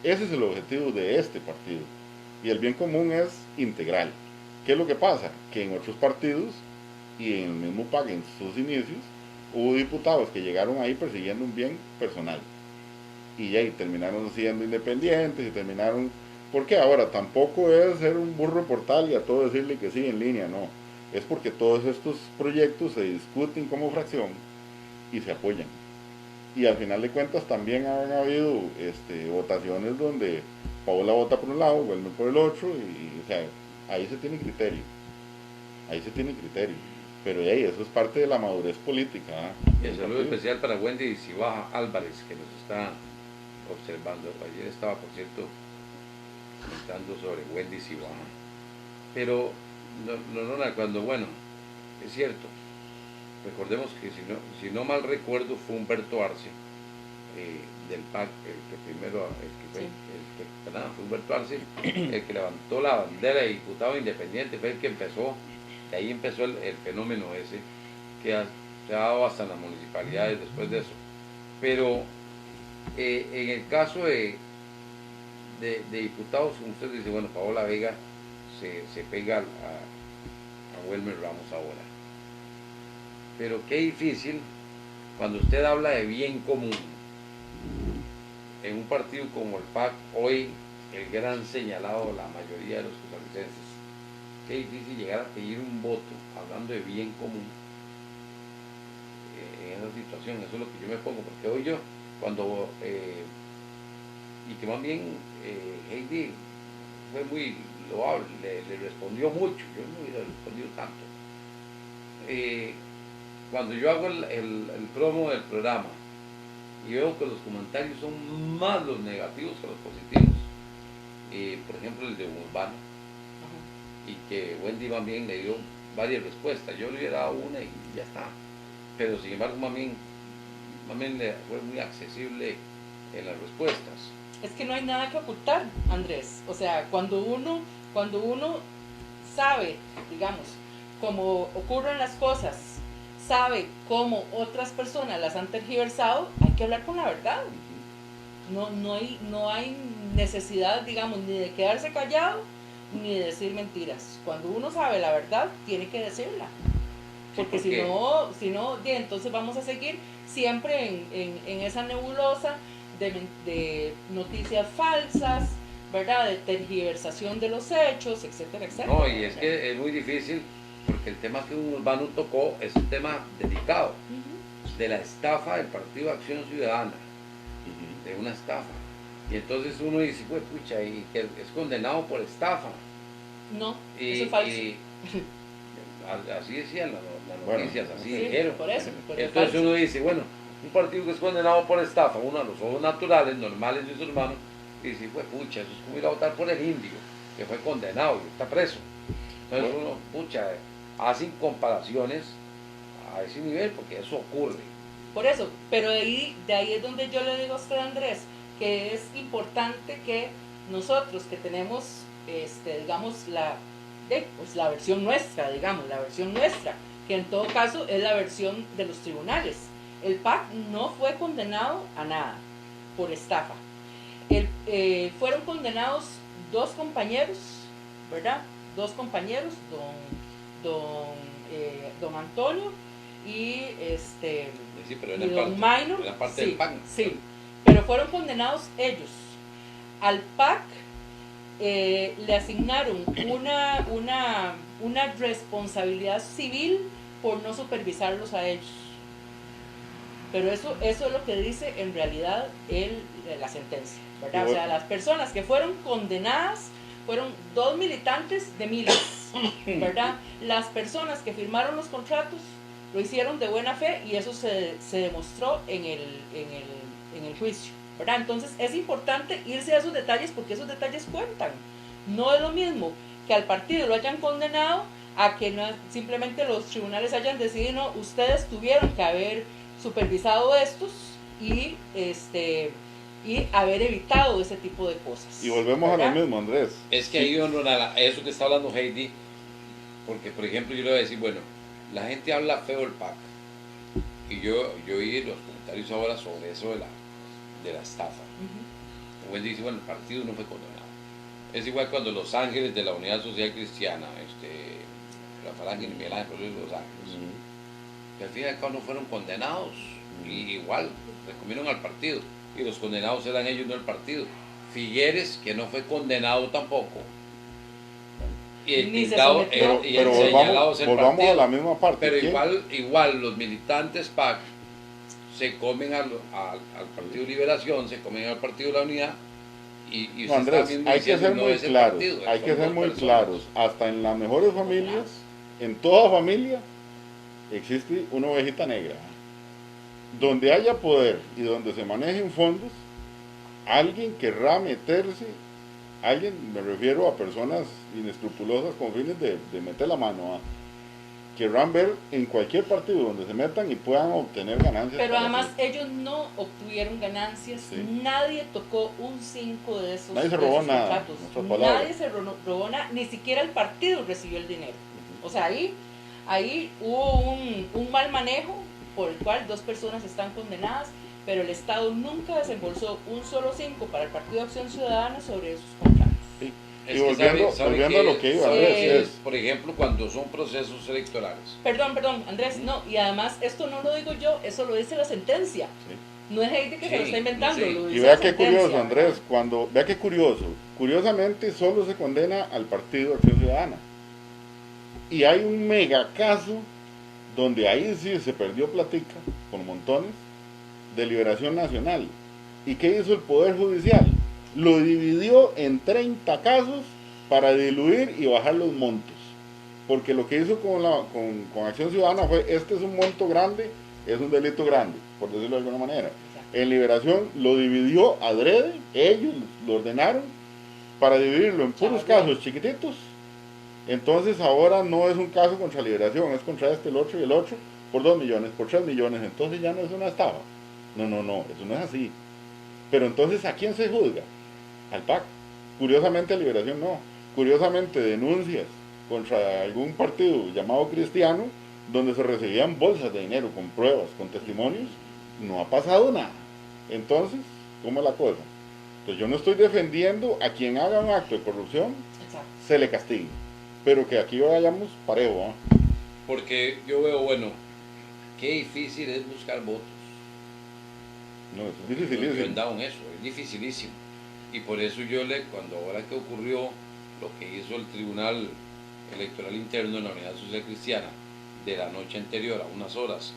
Ese es el objetivo de este partido. Y el bien común es integral. ¿Qué es lo que pasa? Que en otros partidos y en el mismo PAC en sus inicios hubo diputados que llegaron ahí persiguiendo un bien personal. Y ahí terminaron siendo independientes y terminaron... ¿Por qué? Ahora, tampoco es ser un burro portal y a todo decirle que sí en línea, no. Es porque todos estos proyectos se discuten como fracción y se apoyan. Y al final de cuentas también han habido votaciones donde Paola vota por un lado, Welmer por el otro, y o sea, ahí se tiene criterio. Ahí se tiene criterio. Pero eso es parte de la madurez política. Y el saludo especial para Wendy Cibaja Álvarez, que nos está observando. Ayer estaba, por cierto, comentando sobre Wendy Cibaja. Pero, no, cuando, bueno, es cierto, recordemos que si no mal recuerdo fue Humberto Arce del PAC fue Humberto Arce el que levantó la bandera de diputado independiente, fue el que empezó, de ahí empezó el fenómeno ese que se ha dado hasta en las municipalidades después de eso. Pero en el caso de diputados, como usted dice, bueno, Paola Vega se pega a Welmer Ramos ahora. Pero qué difícil cuando usted habla de bien común en un partido como el PAC, hoy el gran señalado de la mayoría de los costarricenses. Qué difícil llegar a pedir un voto hablando de bien común en esa situación. Eso es lo que yo me pongo, porque hoy yo cuando y que más bien Heidi fue muy loable, le respondió mucho, yo no hubiera respondido tanto. cuando yo hago el promo del programa y veo que los comentarios son más los negativos que los positivos, por ejemplo el de Urbano, y que Wendy también le dio varias respuestas, yo le hubiera dado una y ya está, pero sin embargo también fue muy accesible en las respuestas. Es que no hay nada que ocultar, Andrés. O sea, cuando uno sabe, digamos, cómo ocurren las cosas, sabe cómo otras personas las han tergiversado, hay que hablar con la verdad. No hay necesidad, digamos, ni de quedarse callado, ni de decir mentiras. Cuando uno sabe la verdad, tiene que decirla. Porque si no, entonces vamos a seguir siempre en esa nebulosa de noticias falsas, ¿verdad? De tergiversación de los hechos, etcétera, etcétera. No, y es que es muy difícil, porque el tema que un Urbano tocó es un tema delicado, de la estafa del Partido Acción Ciudadana, de una estafa. Y entonces uno dice, pues pucha, y que es condenado por estafa. No, eso es falso. Así decían las noticias, así sí, dijeron. Por eso, entonces uno dice, bueno, un partido que es condenado por estafa, uno a los ojos naturales, normales de sus hermanos, dice, pues pucha, eso es como ir a votar por el indio, que fue condenado y está preso. Entonces uno, pucha, hacen comparaciones a ese nivel, porque eso ocurre. Por eso, pero de ahí es donde yo le digo a usted, Andrés, que es importante que nosotros que tenemos, digamos, la versión nuestra, que en todo caso es la versión de los tribunales. El PAC no fue condenado a nada por estafa. Fueron condenados dos compañeros, ¿verdad? Dos compañeros, don Antonio y sí, pero y don Minor, era parte del PAC. Sí, pero fueron condenados ellos. Al PAC le asignaron una responsabilidad civil por no supervisarlos a ellos. Pero eso es lo que dice en realidad la sentencia, ¿verdad? O sea, las personas que fueron condenadas fueron dos militantes de miles, ¿verdad? Las personas que firmaron los contratos lo hicieron de buena fe y eso se demostró en el juicio, ¿verdad? Entonces es importante irse a esos detalles porque esos detalles cuentan. No es lo mismo que al partido lo hayan condenado a que no, simplemente los tribunales hayan decidido, no, ustedes tuvieron que haber supervisado estos y haber evitado ese tipo de cosas. Y volvemos a lo mismo, Andrés. Es que ahí eso que está hablando Heidi, porque por ejemplo yo le voy a decir, bueno, la gente habla feo del PAC, y yo oí los comentarios ahora sobre eso de la estafa. Wendy dice, bueno, el partido no fue condenado. Es igual cuando Los Ángeles de la Unidad Social Cristiana, la Falange y Miguel Ángel de Los Ángeles, que al fin y al cabo no fueron condenados, y igual recomieron al partido, y los condenados eran ellos, no el partido. Figueres, que no fue condenado tampoco, y el pintado y el señalado es el volvamos partido. A la misma parte. Pero igual los militantes PAC se comen al Partido Liberación, se comen al Partido de la Unidad, y no, Andrés, hay que ser muy claros, partido, hay que ser muy claros. Hasta en las mejores familias, en toda familia, existe una ovejita negra. Donde haya poder y donde se manejen fondos, alguien querrá meterse, me refiero a personas inescrupulosas con fines de meter la mano, querrán ver en cualquier partido donde se metan y puedan obtener ganancias. Pero además ellos no obtuvieron ganancias, sí. Nadie tocó un 5 de esos Nadie se robó nada, nadie se robó nada, ni siquiera el partido recibió el dinero. O sea, ahí hubo un mal manejo por el cual 2 personas están condenadas, pero el Estado nunca desembolsó un solo 5 para el Partido de Acción Ciudadana sobre esos contratos. Sí. Y volviendo a lo que iba a decir, por ejemplo, cuando son procesos electorales. Perdón, Andrés, no, y además esto no lo digo yo, eso lo dice la sentencia. Sí. No es Heidi que se lo está inventando. Sí. Lo dice y vea qué curioso, Andrés, vea qué curioso. Curiosamente, solo se condena al Partido de Acción Ciudadana. Y hay un mega caso donde ahí sí se perdió platica, con montones, de Liberación Nacional. ¿Y qué hizo el Poder Judicial? Lo dividió en 30 casos para diluir y bajar los montos. porque lo que hizo con Acción Ciudadana fue, este es un monto grande, es un delito grande, por decirlo de alguna manera. En Liberación lo dividió adrede, ellos lo ordenaron para dividirlo en puros casos chiquititos. Entonces ahora no es un caso contra Liberación, es contra este, el otro y el otro, por 2 millones, por 3 millones, entonces ya no es una estafa. No, eso no es así. Pero entonces, ¿a quién se juzga? Al PAC. Curiosamente a Liberación no. Curiosamente denuncias contra algún partido llamado Cristiano, donde se recibían bolsas de dinero con pruebas, con testimonios, no ha pasado nada. Entonces, ¿cómo es la cosa? Entonces yo no estoy defendiendo a quien haga un acto de corrupción, se le castigue, pero que aquí vayamos parejo, ¿eh? Porque yo veo, bueno, qué difícil es buscar votos. No, eso es dificilísimo. Yo he andado en eso, es dificilísimo. Y por eso yo cuando ahora que ocurrió lo que hizo el Tribunal Electoral Interno en la Unidad Social Cristiana, de la noche anterior a unas horas,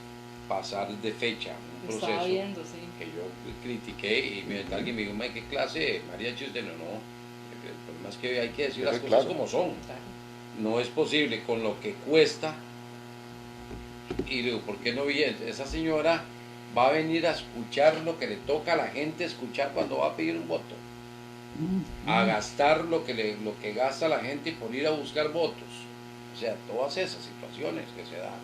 pasar de fecha un proceso viendo, sí, que yo critiqué y alguien me dijo, ¿qué clase mariachi usted? No, el problema es que hay que decir las cosas como son. No es posible con lo que cuesta. Y digo, ¿por qué no vi? Esa señora va a venir a escuchar lo que le toca a la gente escuchar cuando va a pedir un voto, a gastar lo que gasta la gente por ir a buscar votos. O sea, todas esas situaciones que se dan,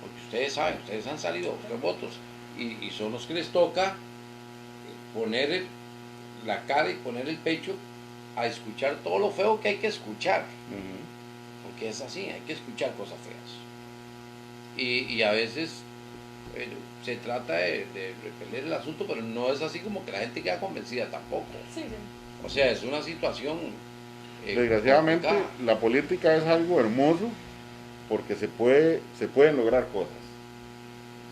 porque ustedes saben, ustedes han salido a buscar votos y son los que les toca poner la cara y poner el pecho a escuchar todo lo feo que hay que escuchar, porque es así, hay que escuchar cosas feas. Y a veces se trata de repeler el asunto, pero no es así como que la gente queda convencida tampoco. Sí. O sea, es una situación desgraciadamente complicada. La política es algo hermoso porque se pueden lograr cosas.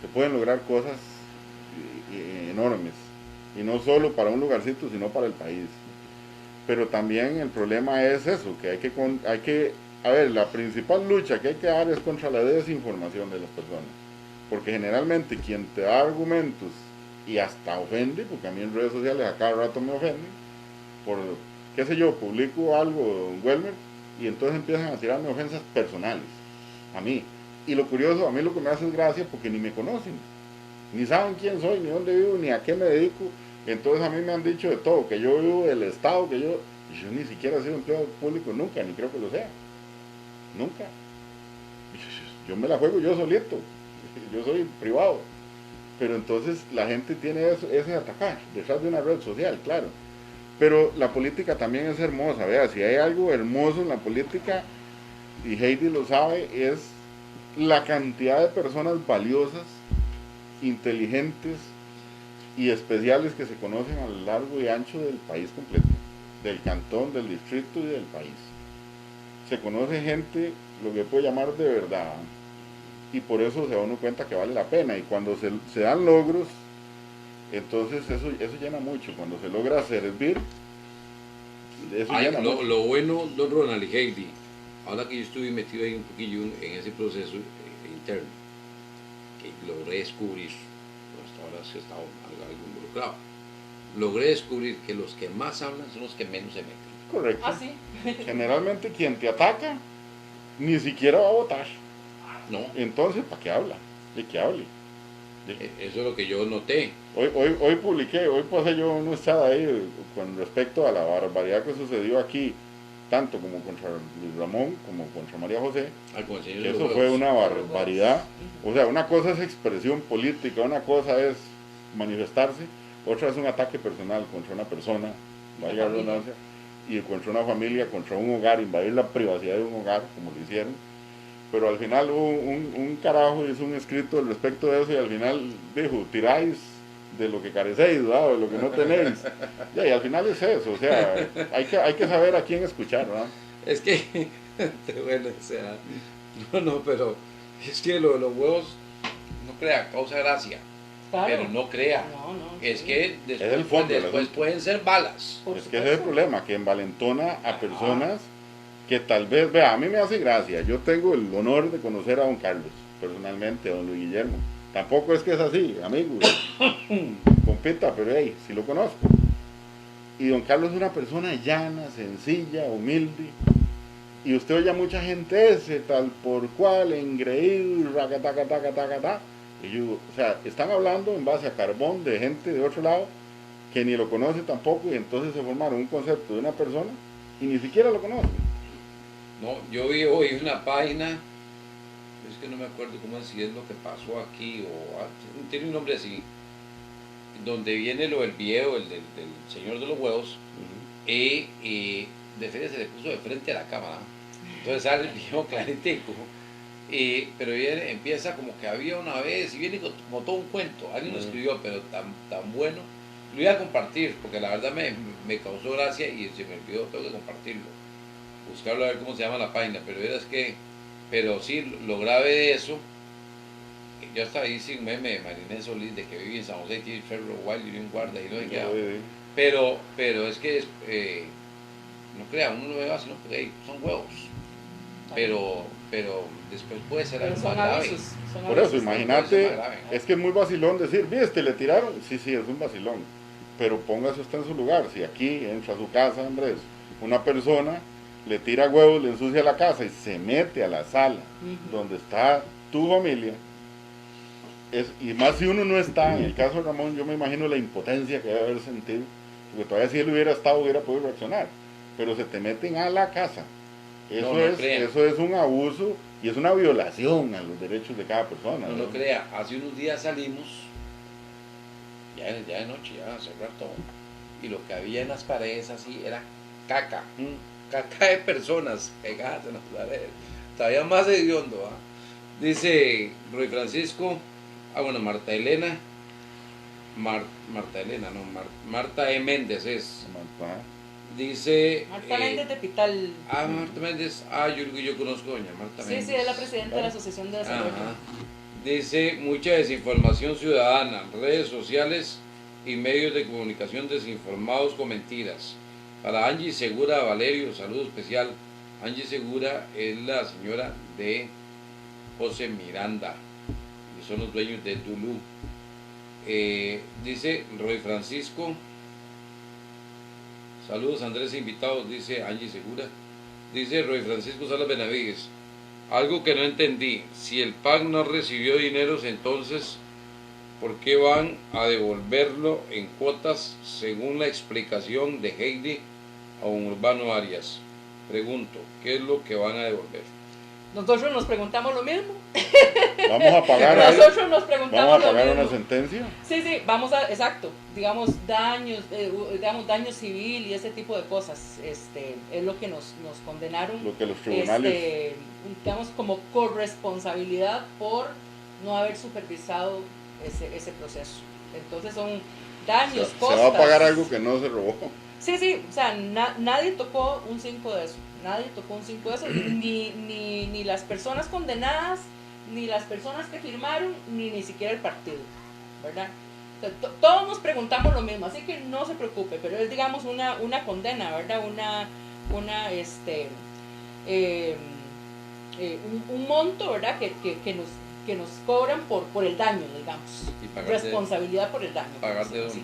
Se pueden lograr cosas enormes. Y no solo para un lugarcito, sino para el país. Pero también el problema es eso, que hay que a ver, la principal lucha que hay que dar es contra la desinformación de las personas. Porque generalmente quien te da argumentos y hasta ofende, porque a mí en redes sociales a cada rato me ofenden, por, qué sé yo, publico algo de Don Welmer y entonces empiezan a tirarme ofensas personales a mí. Y lo curioso, a mí lo que me hace es gracia porque ni me conocen, ni saben quién soy, ni dónde vivo, ni a qué me dedico. Entonces a mí me han dicho de todo, que yo vivo del Estado, que yo ni siquiera he sido empleado público nunca, ni creo que lo sea. Nunca. Yo me la juego yo solito, yo soy privado. Pero entonces la gente tiene ese atacar detrás de una red social, claro. Pero la política también es hermosa, vea, si hay algo hermoso en la política, y Heidi lo sabe, es la cantidad de personas valiosas, inteligentes y especiales que se conocen a lo largo y ancho del país completo, del cantón, del distrito y del país. Se conoce gente, lo que puede llamar de verdad, y por eso se da uno cuenta que vale la pena. Y cuando se dan logros, entonces eso llena mucho. Cuando se logra servir, eso llena mucho. Lo bueno, don Ronald y Heidi, ahora que yo estuve metido ahí un poquillo en ese proceso interno, que logré descubrir, hasta ahora sí he estado algo involucrado, logré descubrir que los que más hablan son los que menos se meten. Correcto. Ah, sí. Generalmente quien te ataca ni siquiera va a votar. No. Entonces, ¿para qué habla? ¿De qué hable? Eso es lo que yo noté. Hoy pasé yo un chat ahí con respecto a la barbaridad que sucedió aquí, tanto como contra Luis Ramón como contra María José. Que eso fue una barbaridad. O sea, una cosa es expresión política, una cosa es manifestarse, otra es un ataque personal contra una persona, vaya la redundancia, y contra una familia, contra un hogar, invadir la privacidad de un hogar, como lo hicieron. Pero al final hubo un carajo hizo un escrito al respecto de eso y al final dijo, tiráis de lo que carecéis, ¿verdad? De lo que no tenéis. Y al final es eso, o sea, hay que saber a quién escuchar, ¿verdad? Es que, bueno, o sea, no, pero es que los huevos, no crea, causa gracia. Claro. Pero no crea, es que después pueden ser balas. Es que ese es el problema, que envalentona a personas que tal vez, vea, a mí me hace gracia, yo tengo el honor de conocer a don Carlos, personalmente, a don Luis Guillermo, tampoco es que es así, amigos, compita, pero hey, sí lo conozco, y don Carlos es una persona llana, sencilla, humilde, y usted oye a mucha gente ese, tal por cual, engreído, y racatacatacatacatá. Y yo, o sea, están hablando en base a carbón de gente de otro lado que ni lo conoce tampoco, y entonces se formaron un concepto de una persona y ni siquiera lo conocen. No, yo vi hoy una página, es que no me acuerdo cómo es, si es lo que pasó aquí o tiene un nombre así, donde viene lo del video, del señor de los huevos, y de frente se le puso de frente a la cámara. Entonces sale el video claritico. Pero viene, empieza como que había una vez, y viene como todo un cuento. Alguien lo escribió, pero tan bueno. Lo iba a compartir, porque la verdad me causó gracia y se me olvidó, tengo que compartirlo. Buscarlo a ver cómo se llama la página, pero sí, lo grave de eso, yo hasta ahí sin meme de Marinés Solís, de que vive en San José, tiene Ferro Wild y un guarda y no sé qué. Pero es que, no crea, uno lo ve así, no, porque hey, son huevos. Pero después puede ser algo más grave. Por eso, imagínate, es que es muy vacilón decir, ¿viste? Le tiraron. Sí, es un vacilón. Pero póngase usted en su lugar. Si aquí entra a su casa, Andrés, una persona le tira huevos, le ensucia la casa y se mete a la sala donde está tu familia, y más si uno no está, en el caso de Ramón, yo me imagino la impotencia que debe haber sentido, porque todavía si él hubiera estado, hubiera podido reaccionar. Pero se te meten a la casa. Eso es un abuso y es una violación a los derechos de cada persona. No lo crea, hace unos días salimos, ya de noche, ya a cerrar todo, y lo que había en las paredes así era caca, caca de personas pegadas en las paredes, todavía más hediondo. Dice Roy Francisco, Marta Elena, Marta E. Méndez es. Dice... Marta Méndez de Pital. Marta Méndez, yo conozco a doña Marta Méndez. Sí, es la presidenta de la Asociación de Desarrollo. Dice, mucha desinformación ciudadana, redes sociales y medios de comunicación desinformados con mentiras. Para Angie Segura Valerio, saludo especial. Angie Segura es la señora de José Miranda, y son los dueños de Dulú. Dice Roy Francisco, saludos Andrés invitados, dice Angie Segura. Dice Roy Francisco Salas Benavides, algo que no entendí, si el PAC no recibió dineros, entonces ¿por qué van a devolverlo en cuotas según la explicación de Heidi a un Urbano Arias? Pregunto, ¿qué es lo que van a devolver? Nosotros nos preguntamos lo mismo. Vamos a pagar Nosotros nos preguntamos ¿Vamos a pagar lo mismo. una sentencia? Sí, exacto, digamos daños civil y ese tipo de cosas, es lo que nos condenaron. Lo que los tribunales, digamos, como corresponsabilidad por no haber supervisado ese proceso. Entonces son daños, costas. Se va a pagar algo que no se robó. Sí, o sea, nadie tocó un 5 de eso. Nadie tocó un 5 de eso, ni las personas condenadas, ni las personas que firmaron, ni siquiera el partido, ¿verdad? O sea, todos nos preguntamos lo mismo, así que no se preocupe, pero es, digamos, una condena, ¿verdad? Un monto, ¿verdad? Que nos cobran por el daño, digamos. Responsabilidad por el daño. ¿Pagar de dónde?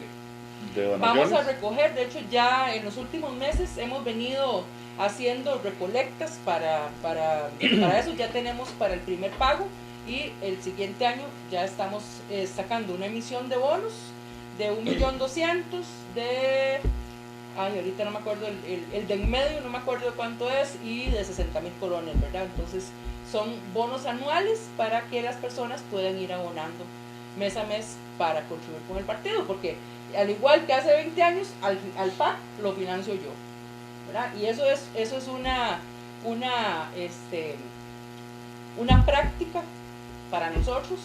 ¿De donaciones? Vamos a recoger, de hecho ya en los últimos meses hemos venido haciendo recolectas para eso, ya tenemos para el primer pago, y el siguiente año ya estamos sacando una emisión de bonos de 1.200.000 de, ahorita no me acuerdo, el de en medio no me acuerdo de cuánto es, y de 60.000 colones, ¿verdad? Entonces son bonos anuales para que las personas puedan ir abonando mes a mes para contribuir con el partido, porque al igual que hace 20 años, al PAC lo financio yo, ¿verdad? Y eso es una práctica para nosotros,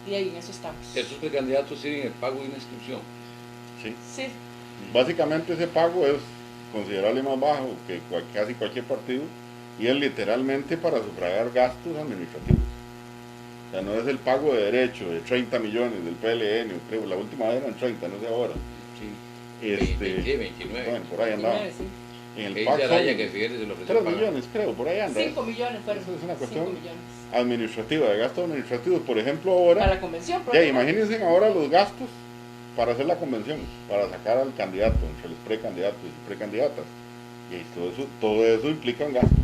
y ahí en eso estamos. Esos precandidatos tienen el pago de una inscripción. Sí. Básicamente ese pago es considerable más bajo que casi cualquier partido, y es literalmente para sufragar gastos administrativos. O sea, no es el pago de derecho de 30 millones del PLN, creo, la última vez eran 30, no sé ahora. Sí. 29. Bueno, por ahí andaba. 29, sí. En el PAC son que Figueres se lo 3 millones, creo, por ahí anda. 5 millones fueron. Eso es una cuestión 5 millones. administrativa, de gastos administrativos. Por ejemplo, ahora, Para la convención. ya imagínense ahora los gastos para hacer la convención, para sacar al candidato, entre los precandidatos y precandidatas. Y todo eso implica un gasto.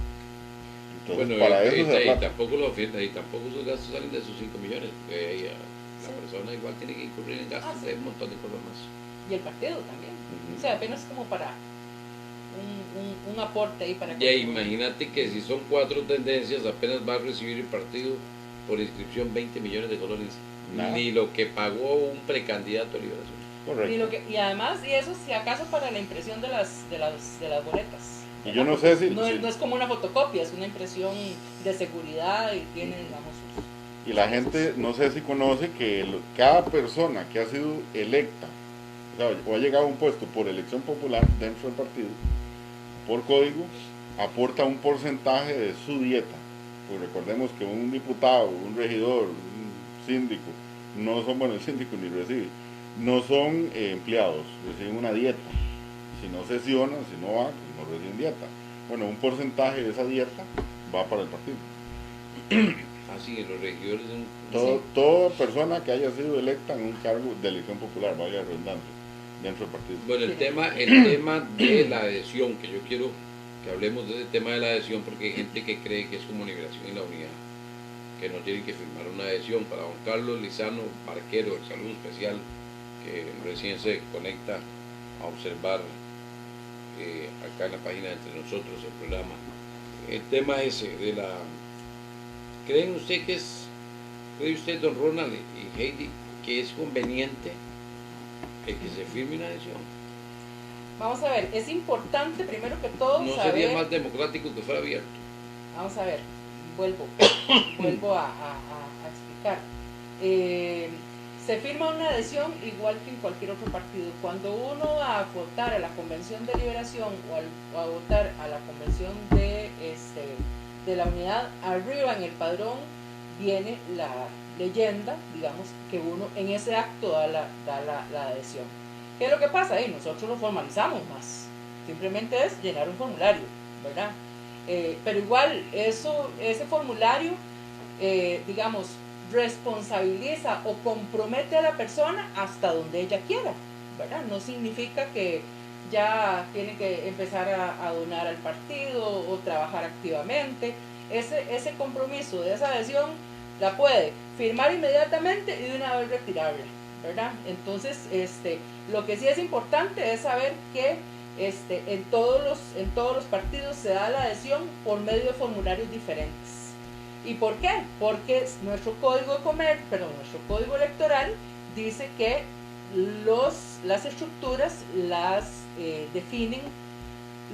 Entonces, Bueno, para eso se y da plata. tampoco y tampoco esos gastos salen de esos 5 millones, porque la Sí. persona igual tiene que incurrir en gastos sí. de un montón de cosas más. Y el partido también. Ujú. O sea, apenas como para un aporte ahí para Ya imagínate que si son 4 tendencias, apenas va a recibir el partido por inscripción 20 millones de colones. Nada. Ni lo que pagó un precandidato a Liberación. Correcto. Y además, y eso si acaso para la impresión de las boletas. Y yo no sé si... No, si- no es como una fotocopia, es una impresión de seguridad y tiene, digamos, y la gente no sé si conoce que cada persona que ha sido electa, o sea, o ha llegado a un puesto por elección popular dentro del partido, por código, aporta un porcentaje de su dieta. Pues recordemos que un diputado, un regidor, un síndico, no son, bueno, el síndico ni recibe, no son empleados, reciben una dieta. Si no sesionan, si no van, pues no reciben dieta. Bueno, un porcentaje de esa dieta va para el partido. Así que los regidores de un... Toda persona que haya sido electa en un cargo de elección popular, vaya redundante, dentro del partido. Bueno, el tema de la adhesión, que yo quiero que hablemos de ese tema de la adhesión, porque hay gente que cree que es como Liberación y la Unidad, que no tienen que firmar una adhesión. Para don Carlos Lizano Barquero, el saludo especial, que recién se conecta a observar acá en la página de Entre Nosotros el programa. El tema ese de la... ¿Cree usted, don Ronald y Heidi, que es conveniente el que se firme una adhesión? Vamos a ver, es importante primero que todo ¿No saber... sería más democrático que fuera abierto? Vamos a ver, vuelvo a explicar. Se firma una adhesión igual que en cualquier otro partido. Cuando uno va a votar a la Convención de Liberación o a votar a la Convención de la Unidad, arriba en el padrón viene la leyenda, digamos, que uno en ese acto da la adhesión. ¿Qué es lo que pasa? Nosotros lo formalizamos más. Simplemente es llenar un formulario, ¿verdad? Pero igual, ese formulario, digamos, responsabiliza o compromete a la persona hasta donde ella quiera, ¿verdad? No significa que ya tiene que empezar a donar al partido o trabajar activamente. Ese compromiso de esa adhesión la puede firmar inmediatamente y de una vez retirarla, ¿verdad? Entonces, lo que sí es importante es saber que en todos los partidos se da la adhesión por medio de formularios diferentes. ¿Y por qué? Porque nuestro nuestro código electoral dice que las estructuras las definen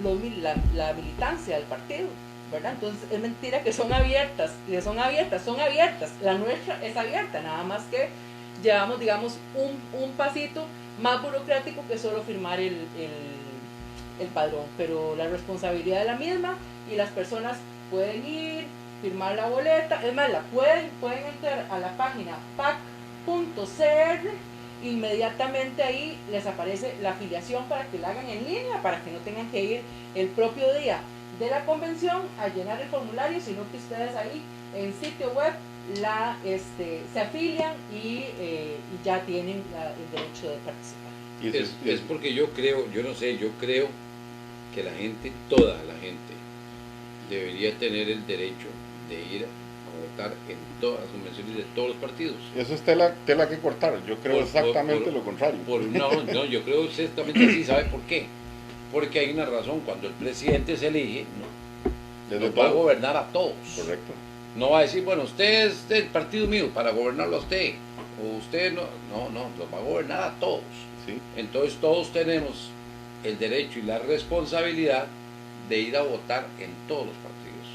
la militancia del partido, ¿verdad? Entonces es mentira que son abiertas. La nuestra es abierta, nada más que llevamos, digamos, un pasito más burocrático que solo firmar el padrón, pero la responsabilidad es la misma y las personas pueden ir, firmar la boleta, es más, pueden entrar a la página pac.cr, inmediatamente ahí les aparece la afiliación para que la hagan en línea, para que no tengan que ir el propio día de la convención a llenar el formulario, sino que ustedes ahí en sitio web se afilian y ya tienen el derecho de participar. Es porque yo creo que la gente, toda la gente, debería tener el derecho de ir a votar en todas las convenciones de todos los partidos. Eso es tela que cortar. Yo creo exactamente lo contrario. No, yo creo exactamente así. ¿Sabe por qué? Porque hay una razón. Cuando el presidente se elige, nos va a gobernar a todos. Correcto. No va a decir, bueno, usted es del partido mío para gobernarlo a usted. O usted no, los va a gobernar a todos. Sí. Entonces todos tenemos el derecho y la responsabilidad de ir a votar en todos los partidos.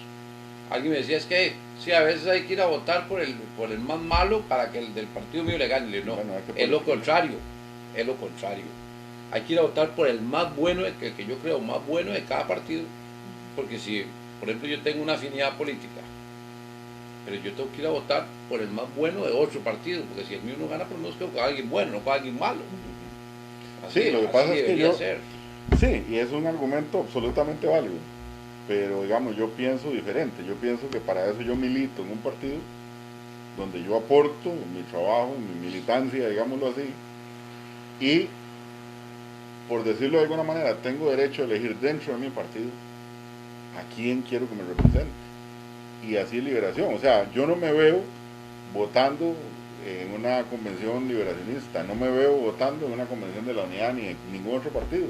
Alguien me decía, es que sí, a veces hay que ir a votar por el más malo para que el del partido mío le gane. No, bueno, es lo contrario. Hay que ir a votar por el más bueno, el que yo creo más bueno de cada partido. Porque si, por ejemplo, yo tengo una afinidad política, pero yo tengo que ir a votar por el más bueno de otro partido, porque si el mío no gana, pues no es que con alguien bueno, no con alguien malo. Así, sí, lo que pasa es que sí, y es un argumento absolutamente válido, pero digamos, yo pienso diferente. Yo pienso que para eso yo milito en un partido donde yo aporto mi trabajo, mi militancia, digámoslo así, y por decirlo de alguna manera, tengo derecho a elegir dentro de mi partido a quién quiero que me represente. y así es Liberación. O sea, yo no me veo votando en una convención liberacionista, no me veo votando en una convención de la Unidad ni en ningún otro partido.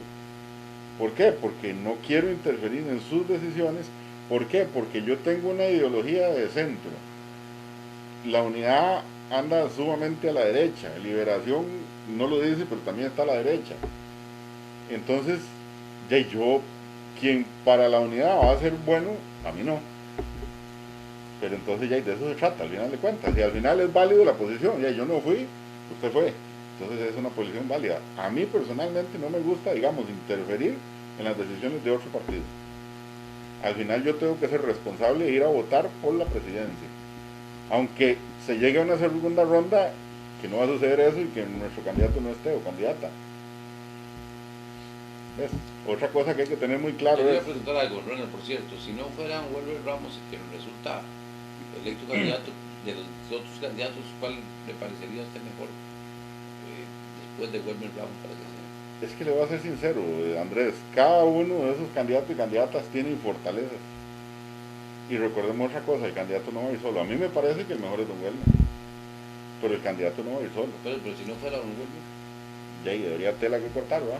¿Por qué? Porque no quiero interferir en sus decisiones. ¿Por qué? Porque yo tengo una ideología de centro. La Unidad anda sumamente a la derecha, Liberación no lo dice, pero también está a la derecha. Entonces, yo, quien para la Unidad va a ser bueno, a mí no. Pero entonces ya de eso se trata, al final de cuentas. Y al final es válido la posición. Ya yo no fui, usted fue. Entonces es una posición válida. A mí personalmente no me gusta, digamos, interferir en las decisiones de otro partido. Al final yo tengo que ser responsable e ir a votar por la presidencia. Aunque se llegue a una segunda ronda, que no va a suceder eso y que nuestro candidato no esté o candidata. ¿Ves? Otra cosa que hay que tener muy claro Yo es... voy a preguntar algo, Ronald, por cierto, si no fuera Wilmer Ramos el que resulta electo candidato, de los otros candidatos, ¿cuál le parecería a usted mejor después de Wilmer Ramos para que sea? Es que le voy a ser sincero, Andrés, cada uno de esos candidatos y candidatas tienen fortalezas. Y recordemos otra cosa, el candidato no va a ir solo. A mí me parece que el mejor es Don Wilmer, pero el candidato no va a ir solo. Pero si no fuera Don Wilmer, Y ahí debería tela que cortar, ¿va?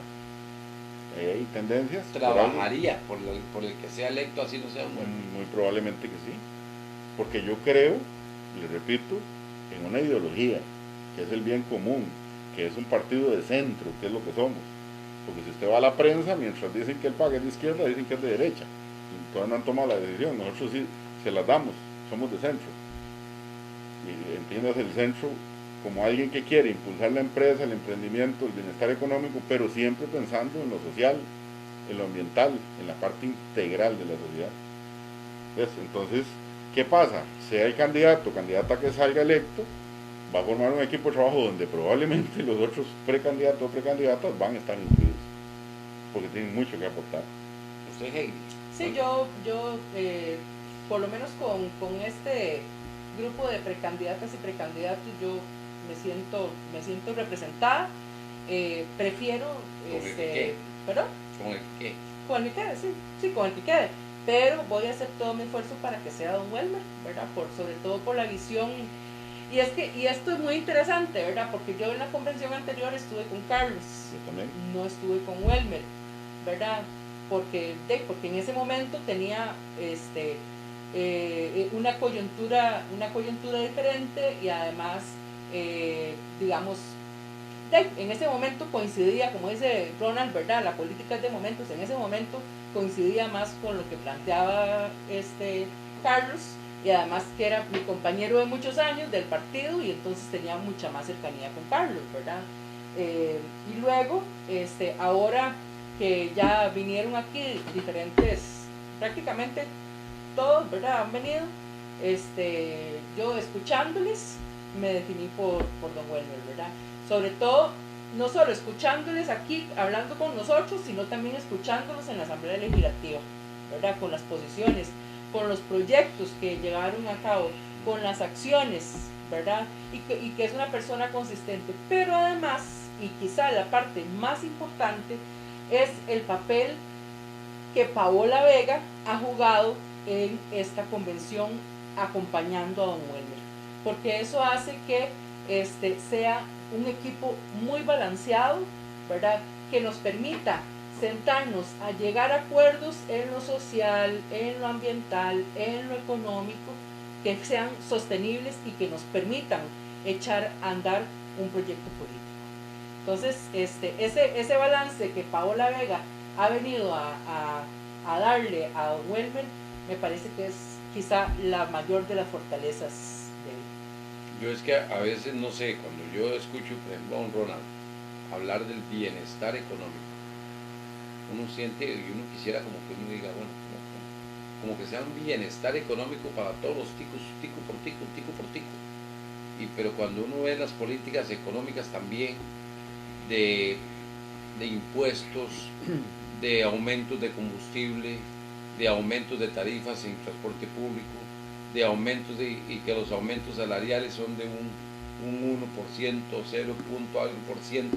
Hay tendencias. trabajaría por el que sea electo, así no sea Don Wilmer. Muy probablemente que sí. Porque yo creo, le repito, en una ideología, que es el bien común, que es un partido de centro, que es lo que somos. Porque si usted va a la prensa, mientras dicen que el PAC es de izquierda, dicen que es de derecha. Y todavía no han tomado la decisión, nosotros sí se las damos, somos de centro. Y entiendas el centro como alguien que quiere impulsar la empresa, el emprendimiento, el bienestar económico, pero siempre pensando en lo social, en lo ambiental, en la parte integral de la sociedad. ¿Ves? Entonces, ¿qué pasa? Sea el candidato o candidata que salga electo, va a formar un equipo de trabajo donde probablemente los otros precandidatos o precandidatas van a estar incluidos, porque tienen mucho que aportar. ¿Usted, Heidi? Sí, yo por lo menos con este grupo de precandidatas y precandidatos, yo me siento representada. Prefiero, ¿Con el que quede? ¿perdón? ¿Con el que? Con el que quede, sí, con el que quede. Pero voy a hacer todo mi esfuerzo para que sea Don Wilmer, ¿verdad? Sobre todo por la visión. Y esto es muy interesante, ¿verdad? Porque yo en la convención anterior estuve con Carlos. Yo también. No estuve con Wilmer, ¿verdad? Porque en ese momento tenía una coyuntura diferente y además, digamos, en ese momento coincidía, como dice Ronald, ¿verdad? La política es de momentos. En ese momento coincidía más con lo que planteaba Carlos, y además que era mi compañero de muchos años del partido y entonces tenía mucha más cercanía con Carlos, ¿verdad? Y luego, ahora que ya vinieron aquí diferentes, prácticamente todos, ¿verdad? Han venido, yo escuchándoles me definí por Don Wilmer, ¿verdad? Sobre todo, no solo escuchándoles aquí hablando con nosotros, sino también escuchándolos en la Asamblea Legislativa, ¿verdad? Con las posiciones, con los proyectos que llevaron a cabo, con las acciones, ¿verdad? Y que es una persona consistente. Pero además, y quizá la parte más importante, es el papel que Paola Vega ha jugado en esta convención acompañando a Don Wilmer, porque eso hace que sea un equipo muy balanceado, ¿verdad? Que nos permita sentarnos a llegar a acuerdos en lo social, en lo ambiental, en lo económico, que sean sostenibles y que nos permitan echar a andar un proyecto político. Entonces, ese balance que Paola Vega ha venido a darle a Don Wilmer, me parece que es quizá la mayor de las fortalezas de él. Yo es que a veces, no sé, cuando yo escucho, por ejemplo, a don Ronald hablar del bienestar económico, uno siente y uno quisiera como que uno diga, bueno, como que sea un bienestar económico para todos los ticos, tico por tico. Pero cuando uno ve las políticas económicas también de impuestos, de aumentos de combustible, de aumentos de tarifas en transporte público, de aumentos y que los aumentos salariales son de un 1%, 0 punto algo por ciento,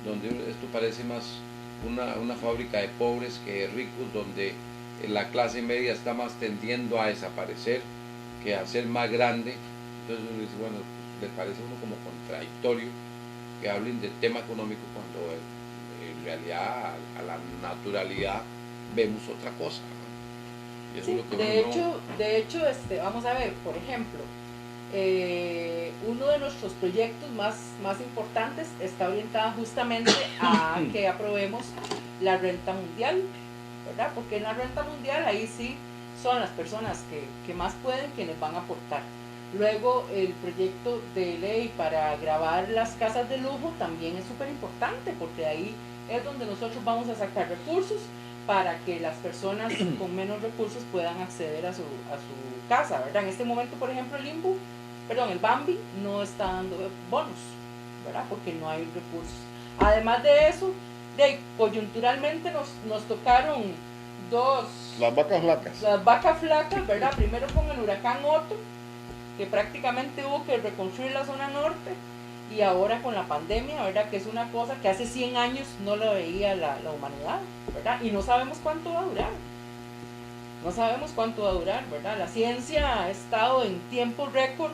donde esto parece más una fábrica de pobres que de ricos, donde la clase media está más tendiendo a desaparecer que a ser más grande. Entonces uno dice, bueno, pues, le parece a uno como contradictorio que hablen del tema económico cuando en realidad a la naturalidad vemos otra cosa, ¿no? Y eso Sí, es lo que de hecho, vamos a ver, por ejemplo, uno de nuestros proyectos más importantes está orientado justamente a que aprobemos la renta mundial, ¿verdad? Porque en la renta mundial ahí sí son las personas que más pueden quienes van a aportar. Luego el proyecto de ley para gravar las casas de lujo también es súper importante, porque ahí es donde nosotros vamos a sacar recursos para que las personas con menos recursos puedan acceder a su casa, ¿verdad? En este momento, por ejemplo, el Bambi no está dando bonos, ¿verdad? Porque no hay recursos. Además de eso, coyunturalmente nos tocaron Las vacas flacas. Las vacas flacas, ¿verdad? Primero con el huracán Otto, que prácticamente hubo que reconstruir la zona norte, y ahora con la pandemia, ¿verdad? Que es una cosa que hace 100 años no lo veía la humanidad, ¿verdad? Y no sabemos cuánto va a durar. No sabemos cuánto va a durar, ¿verdad? La ciencia ha estado en tiempo récord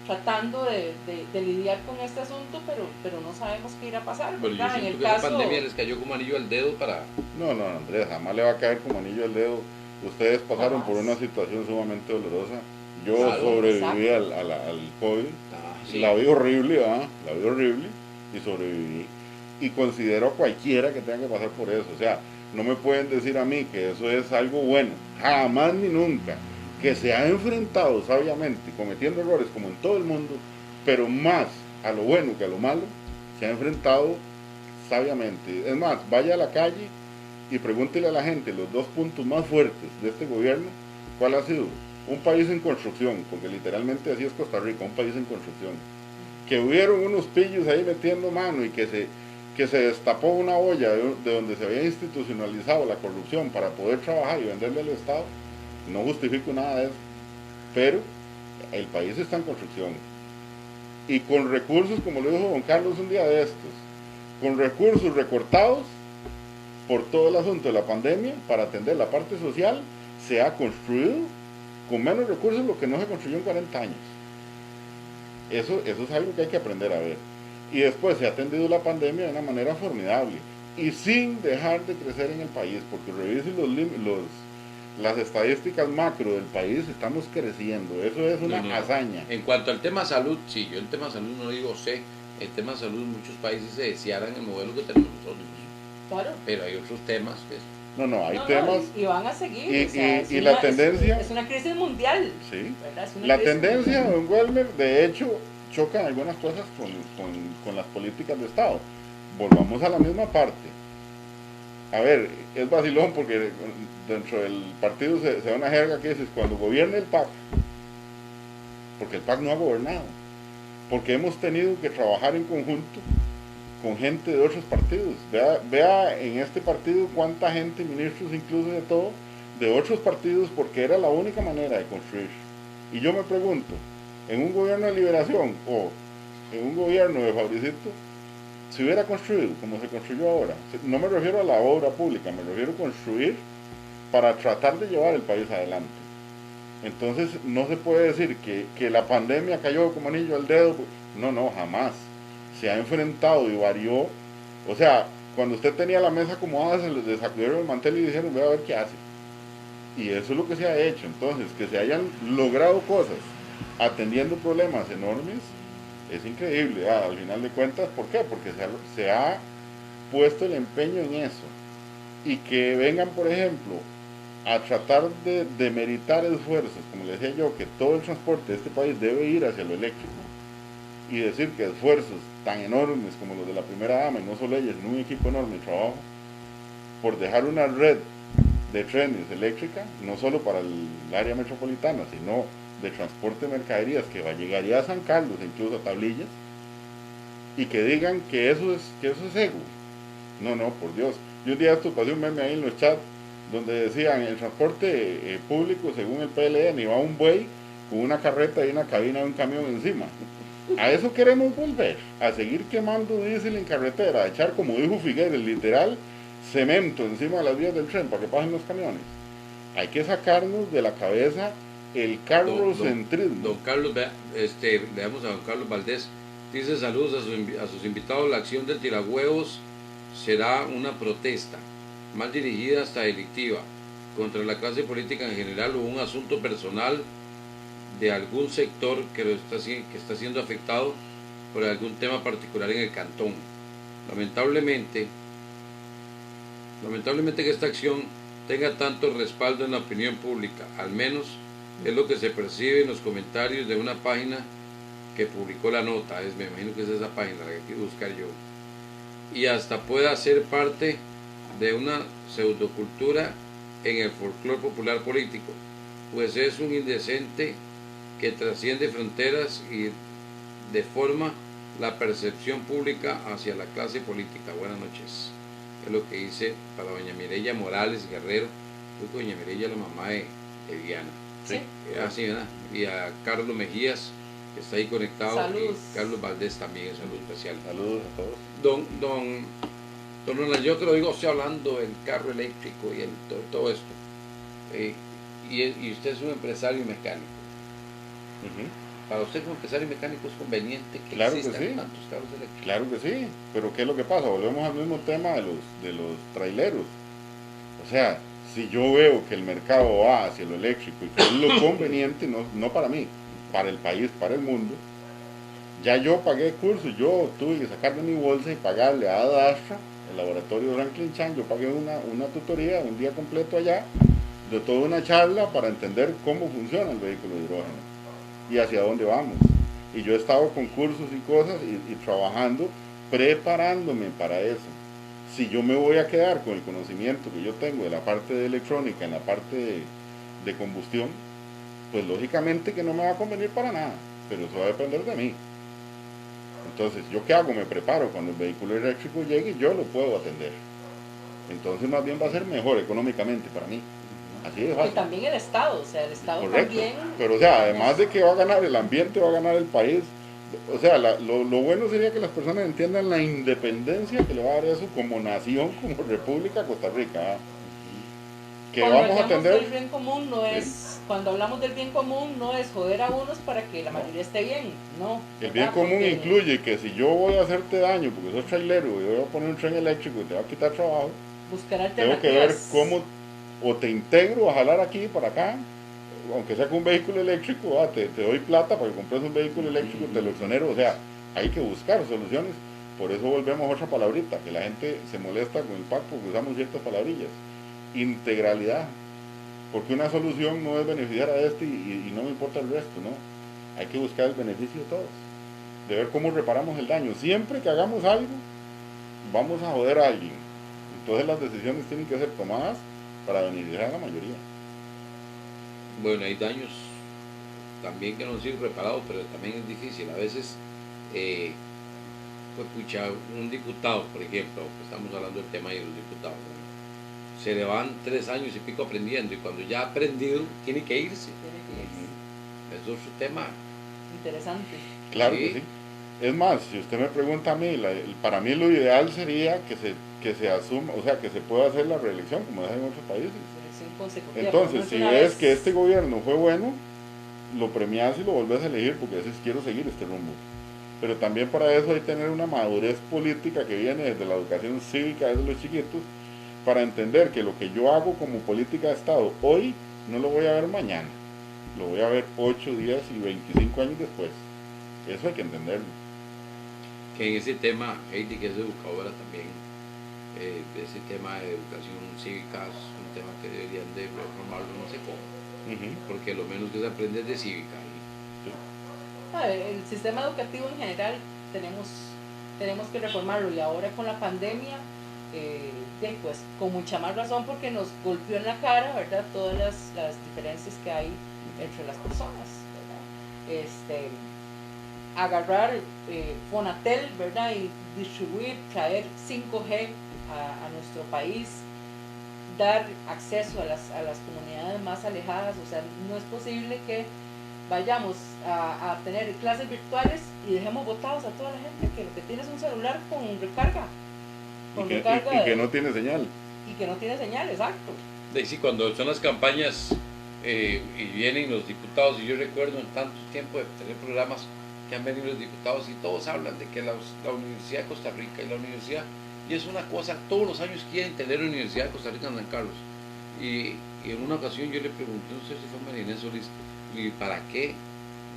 tratando de lidiar con este asunto, pero no sabemos qué irá a pasar, Pero ¿verdad? yo siento que la pandemia les cayó como anillo al dedo para... No, Andrés, jamás le va a caer como anillo al dedo. Ustedes pasaron por una situación sumamente dolorosa. Yo sobreviví al COVID. Sí. La vi horrible, la vi horrible y sobreviví. Y considero a cualquiera que tenga que pasar por eso. O sea, no me pueden decir a mí que eso es algo bueno. Jamás ni nunca. Que se ha enfrentado sabiamente, cometiendo errores como en todo el mundo, pero más a lo bueno que a lo malo, se ha enfrentado sabiamente. Es más, vaya a la calle y pregúntele a la gente los dos puntos más fuertes de este gobierno, ¿cuál ha sido? Un país en construcción, porque literalmente así es Costa Rica, un país en construcción. Que hubieron unos pillos ahí metiendo mano y que se destapó una olla de donde se había institucionalizado la corrupción para poder trabajar y venderle al Estado. No justifico nada de eso, pero el país está en construcción. Y con recursos, como lo dijo don Carlos un día de estos, con recursos recortados por todo el asunto de la pandemia para atender la parte social, se ha construido con menos recursos lo que no se construyó en 40 años. Eso es algo que hay que aprender a ver. Y después se ha atendido la pandemia de una manera formidable y sin dejar de crecer en el país, porque revisen las estadísticas macro del país, estamos creciendo. Eso es una hazaña. En cuanto al tema salud, sí, yo el tema salud no digo sé. El tema salud, muchos países se desearan el modelo que tenemos nosotros. Claro. Pero hay otros temas que... hay temas... Y van a seguir. Y la tendencia... Es una crisis mundial. Sí. Es la tendencia, don Welmer, de hecho, chocan algunas cosas con las políticas de Estado. Volvamos a la misma parte. A ver, es vacilón porque dentro del partido se da una jerga que dices, cuando gobierne el PAC, porque el PAC no ha gobernado, porque hemos tenido que trabajar en conjunto con gente de otros partidos. Vea en este partido cuánta gente, ministros incluso de todo, de otros partidos, porque era la única manera de construir. Y yo me pregunto, en un gobierno de liberación o en un gobierno de Fabricito, se hubiera construido como se construyó ahora. No me refiero a la obra pública, me refiero a construir para tratar de llevar el país adelante. Entonces no se puede decir que la pandemia cayó como anillo al dedo. No, jamás. Se ha enfrentado y varió. O sea, cuando usted tenía la mesa acomodada, se les sacudieron el mantel y dijeron, voy a ver qué hace. Y eso es lo que se ha hecho. Entonces, que se hayan logrado cosas atendiendo problemas enormes, es increíble, al final de cuentas. ¿Por qué? Porque se ha puesto el empeño en eso. Y que vengan, por ejemplo, a tratar de demeritar esfuerzos, como le decía yo, que todo el transporte de este país debe ir hacia lo eléctrico, y decir que esfuerzos tan enormes como los de la primera dama, y no solo ella, sino un equipo enorme de trabajo, por dejar una red de trenes eléctrica, no solo para el área metropolitana, sino de transporte de mercaderías que llegaría a San Carlos, incluso a Tablillas, y que digan que eso es ego. No, por Dios. Yo un día esto pasé un meme ahí en los chats donde decían el transporte público según el PLN va un buey con una carreta y una cabina de un camión encima. A eso queremos volver, a seguir quemando diésel en carretera, a echar, como dijo Figueres, literal cemento encima de las vías del tren para que pasen los camiones. Hay que sacarnos de la cabeza el carrocentrismo. Don Carlos, le damos a don Carlos Valdés, dice saludos a sus invitados. La acción del tirahuevos será una protesta, mal dirigida hasta delictiva, contra la clase política en general o un asunto personal de algún sector que está siendo afectado por algún tema particular en el cantón. Lamentablemente que esta acción tenga tanto respaldo en la opinión pública, al menos es lo que se percibe en los comentarios de una página que publicó la nota, me imagino que es esa página la que quiero buscar yo, y hasta pueda ser parte de una pseudocultura en el folclore popular político, pues es un indecente que trasciende fronteras y deforma la percepción pública hacia la clase política. Buenas noches. Es lo que dice para doña Mireya Morales Guerrero, doña Mireya, la mamá de Diana. Sí. Así, ¿verdad? Y a Carlos Mejías, que está ahí conectado. Saludos. Y Carlos Valdés también, saludo especial. Saludos a todos. Don Ronald, yo te lo digo, estoy hablando del carro eléctrico y todo esto. Y usted es un empresario mecánico. Para usted como empresario mecánico es conveniente que Claro existan que sí. tantos carros eléctricos. Claro que sí, pero ¿qué es lo que pasa? Volvemos al mismo tema de los traileros. O sea, si yo veo que el mercado va hacia lo eléctrico y que es lo conveniente, no para mí, para el país, para el mundo, ya yo pagué cursos, yo tuve que sacar de mi bolsa y pagarle a Adastra, el laboratorio Franklin Chan, yo pagué una tutoría, un día completo allá, de toda una charla para entender cómo funciona el vehículo de hidrógeno y hacia dónde vamos. Y yo he estado con cursos y cosas y trabajando, preparándome para eso. Si yo me voy a quedar con el conocimiento que yo tengo de la parte de electrónica, en la parte de combustión, pues lógicamente que no me va a convenir para nada, pero eso va a depender de mí. Entonces, ¿yo qué hago? Me preparo, cuando el vehículo eléctrico llegue, yo lo puedo atender. Entonces, más bien va a ser mejor económicamente para mí. Así de fácil. Y también el Estado, o sea, el Estado Correcto. también. Pero, o sea, además de que va a ganar el ambiente, va a ganar el país. O sea, lo bueno sería que las personas entiendan la independencia que le va a dar eso como nación, como República Costa Rica. Que Cuando vamos a hablamos atender. del bien común no es, cuando hablamos del bien común no es joder a unos para que la mayoría esté bien, no. El bien ¿verdad? común Porque incluye que si yo voy a hacerte daño porque sos trailero y voy a poner un tren eléctrico y te va a quitar trabajo, buscar tengo que ver alternativas. cómo o te integro a jalar aquí para acá, aunque sea con un vehículo eléctrico, te doy plata para que compres un vehículo eléctrico, te lo exonero. O sea, hay que buscar soluciones. Por eso volvemos a otra palabrita, que la gente se molesta con el PAC porque usamos ciertas palabrillas. Integralidad. Porque una solución no es beneficiar a este y no me importa el resto, ¿no? Hay que buscar el beneficio de todos. De ver cómo reparamos el daño. Siempre que hagamos algo, vamos a joder a alguien. Entonces las decisiones tienen que ser tomadas para beneficiar a la mayoría. Bueno, hay daños también que no han sido reparados, pero también es difícil. A veces, un diputado, por ejemplo, estamos hablando del tema de los diputados, ¿no? Se le van 3 años y pico aprendiendo, y cuando ya ha aprendido, tiene que irse. Es otro tema. Interesante. Claro Sí. que sí. Es más, si usted me pregunta a mí, para mí lo ideal sería que se asuma, o sea, que se pueda hacer la reelección, como es en otros países. Selección consecutiva, Entonces, por lo si menos una ves vez. que este gobierno fue bueno, lo premias y lo volvés a elegir porque dices, quiero seguir este rumbo. Pero también para eso hay que tener una madurez política que viene desde la educación cívica, desde los chiquitos, para entender que lo que yo hago como política de Estado hoy, no lo voy a ver mañana. Lo voy a ver 8, 10 y 25 años después. Eso hay que entenderlo. Que en ese tema, Heidi, que es educadora también, ese tema de educación cívica es un tema que deberían de reformarlo, no sé cómo, porque lo menos que se aprende es de cívica. El sistema educativo en general tenemos que reformarlo, y ahora con la pandemia, pues con mucha más razón, porque nos golpeó en la cara, ¿verdad? Todas las diferencias que hay entre las personas, ¿verdad? Agarrar Fonatel, ¿verdad? Y distribuir, traer 5G a nuestro país, dar acceso a las comunidades más alejadas. O sea, no es posible que vayamos a tener clases virtuales y dejemos botados a toda la gente que lo que tiene es un celular con recarga. Y que no tiene señal. Y que no tiene señal, exacto. Sí, cuando son las campañas y vienen los diputados, y yo recuerdo en tanto tiempo de tener programas que han venido los diputados y todos hablan de que la Universidad de Costa Rica y la universidad, y es una cosa, todos los años quieren tener la Universidad de Costa Rica en San Carlos. Y en una ocasión yo le pregunté, no sé si fue María Inés Solís, ¿y para qué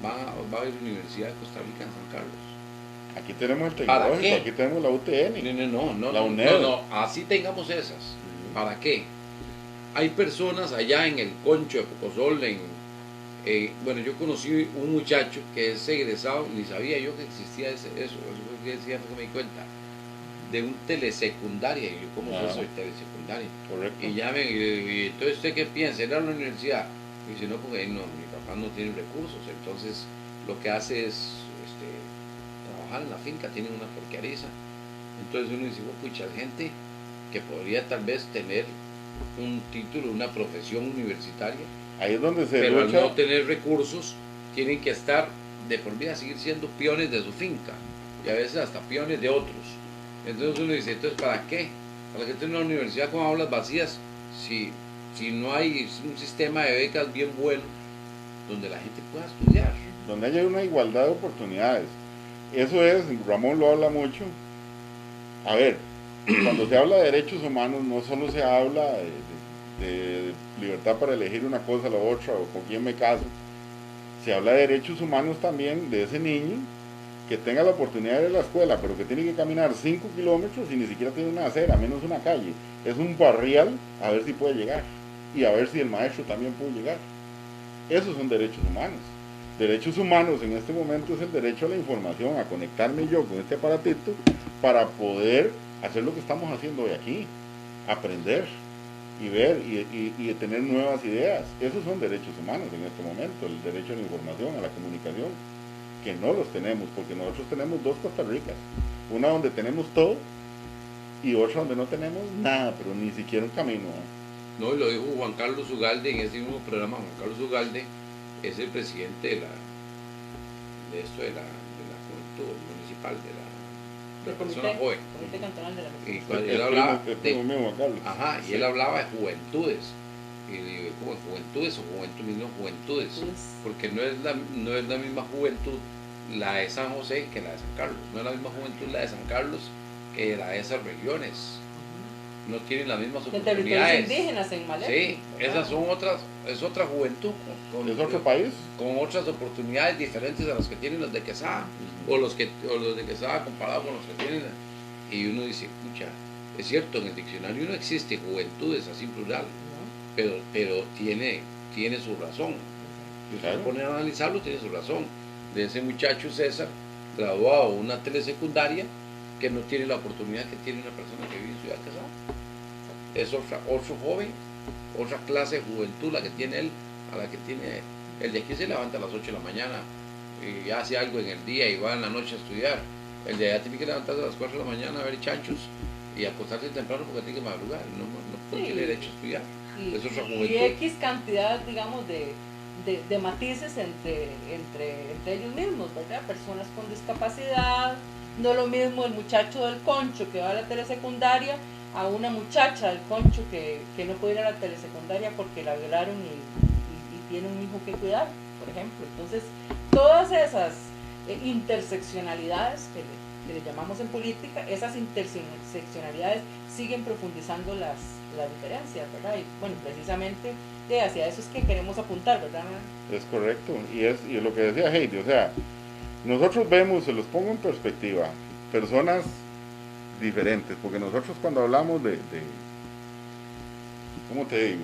va a haber Universidad de Costa Rica en San Carlos? Aquí tenemos el ¿Para tecnológico, qué? aquí tenemos la UTN, No, la UNED. no, así tengamos esas. ¿Para qué? Hay personas allá en el Concho de Pocosol, bueno, yo conocí un muchacho que es egresado, ni sabía yo que existía eso fue que decía, que me di cuenta, de un telesecundaria. Y yo, ¿cómo es eso de telesecundaria? Correcto. Y ya y entonces, ¿usted qué piensa? ¿Era a la universidad? Y dice, no, porque no, mi papá no tiene recursos, entonces lo que hace es trabajar en la finca, tiene una porqueriza. Entonces uno dice, pucha, gente que podría tal vez tener un título, una profesión universitaria, Ahí es donde se pero lucha. al no tener recursos tienen que estar de por vida, seguir siendo peones de su finca y a veces hasta peones de otros. Entonces uno dice, entonces ¿para qué? ¿Para qué tener una universidad con aulas vacías si no hay un sistema de becas bien bueno donde la gente pueda estudiar? Donde haya una igualdad de oportunidades. Eso es, Ramón lo habla mucho. A ver, cuando se habla de derechos humanos no solo se habla de libertad para elegir una cosa o la otra o con quién me caso. Se habla de derechos humanos también de ese niño que tenga la oportunidad de ir a la escuela, pero que tiene que caminar 5 kilómetros y ni siquiera tiene una acera, menos una calle. Es un barrial a ver si puede llegar y a ver si el maestro también puede llegar. Esos son derechos humanos. Derechos humanos en este momento es el derecho a la información, a conectarme yo con este aparatito para poder hacer lo que estamos haciendo hoy aquí, aprender y ver y tener nuevas ideas. Esos son derechos humanos en este momento, el derecho a la información, a la comunicación, que no los tenemos, porque nosotros tenemos dos Costa Ricas, una donde tenemos todo y otra donde no tenemos nada, pero ni siquiera un camino. No, y lo dijo Juan Carlos Ugalde en ese mismo programa. Juan Carlos Ugalde es el presidente de la juventud municipal, de la persona joven. Comité Cantonal de la Y Mujer. cuando él hablaba Juan Carlos. Ajá, y él hablaba de juventudes. Y digo, ¿cómo juventudes o juventudes? Porque no es la misma juventud la de San José que la de San Carlos. No es la misma juventud la de San Carlos que la de esas regiones. No tienen las mismas De oportunidades. territorios indígenas en Maleta. Sí, esas son es otra juventud. Es otro país. Con otras oportunidades diferentes a las que tienen los de Quesada, o los de Quesada comparado con los que tienen. Y uno dice, escucha, es cierto, en el diccionario no existe juventudes así plural, pero tiene su razón. Si usted se pone a analizarlo, tiene su razón. De ese muchacho César, graduado de una telesecundaria, que no tiene la oportunidad que tiene una persona que vive en Ciudad Quesada. Es otro joven, otra clase de juventud la que tiene él, a la que tiene el de aquí. Se levanta a las 8 de la mañana y hace algo en el día y va en la noche a estudiar. El de allá tiene que levantarse a las 4 de la mañana a ver chanchos y acostarse temprano porque tiene que madrugar, no tiene derecho a estudiar. Es otra juventud. Y X cantidad, digamos, de matices entre ellos mismos, ¿verdad? Personas con discapacidad. No lo mismo el muchacho del Concho que va a la telesecundaria a una muchacha del Concho que no puede ir a la telesecundaria porque la violaron y tiene un hijo que cuidar, por ejemplo. Entonces, todas esas interseccionalidades que le llamamos en política, esas interseccionalidades siguen profundizando las diferencias, ¿verdad? Y bueno, precisamente hacia eso es que queremos apuntar, ¿verdad? Es correcto, y lo que decía Heidi, o sea, nosotros vemos, se los pongo en perspectiva, personas diferentes, porque nosotros cuando hablamos de ¿cómo te digo?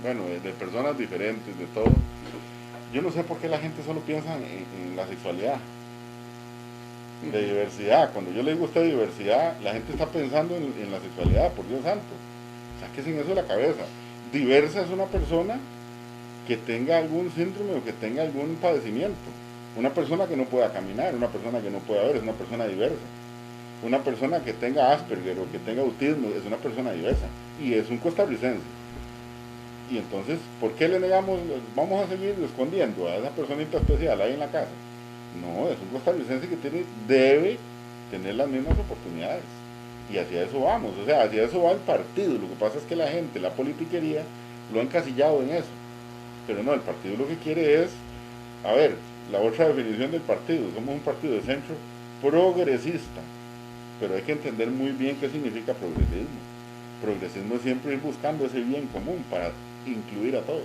Bueno, de personas diferentes, de todo, yo no sé por qué la gente solo piensa en la sexualidad, de diversidad. Cuando yo le digo a usted diversidad, la gente está pensando en la sexualidad, por Dios santo, sáquense eso de la cabeza. Diversa es una persona que tenga algún síndrome o que tenga algún padecimiento. Una persona que no pueda caminar, una persona que no pueda ver, es una persona diversa. Una persona que tenga Asperger o que tenga autismo es una persona diversa. Y es un costarricense. Y entonces, ¿por qué le negamos, vamos a seguir escondiendo a esa personita especial ahí en la casa? No, es un costarricense que debe tener las mismas oportunidades. Y hacia eso vamos, o sea, hacia eso va el partido. Lo que pasa es que la gente, la politiquería, lo ha encasillado en eso. Pero no, el partido lo que quiere es, a ver, la otra definición del partido, somos un partido de centro progresista, pero hay que entender muy bien qué significa progresismo. Progresismo es siempre ir buscando ese bien común para incluir a todos.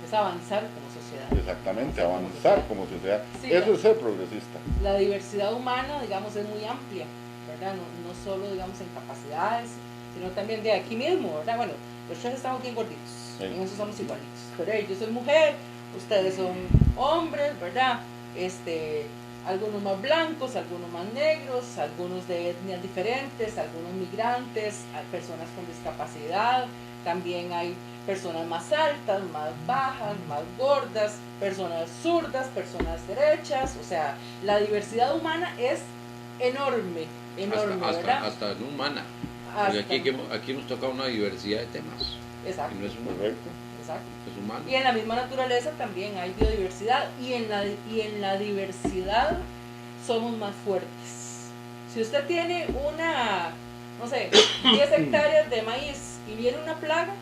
Es avanzar como sociedad. Exactamente, avanzar como sociedad. Sí, Eso es ser progresista. La diversidad humana, digamos, es muy amplia, ¿verdad? No solo, digamos, en capacidades, sino también de aquí mismo, ¿verdad? Bueno, los tres estamos bien gorditos, sí. En eso somos igualitos. Pero yo soy mujer, ustedes son hombres, ¿verdad? Algunos más blancos, algunos más negros, algunos de etnias diferentes, algunos migrantes, hay personas con discapacidad, también hay personas más altas, más bajas, más gordas, personas zurdas, personas derechas, o sea, la diversidad humana es enorme, ¿verdad? Hasta no humana, porque aquí nos toca una diversidad de temas. Exacto. Y no es correcto. Exacto. Es humano. Y en la misma naturaleza también hay biodiversidad, y en la diversidad somos más fuertes. Si usted tiene no sé, 10 hectáreas de maíz y viene una plaga,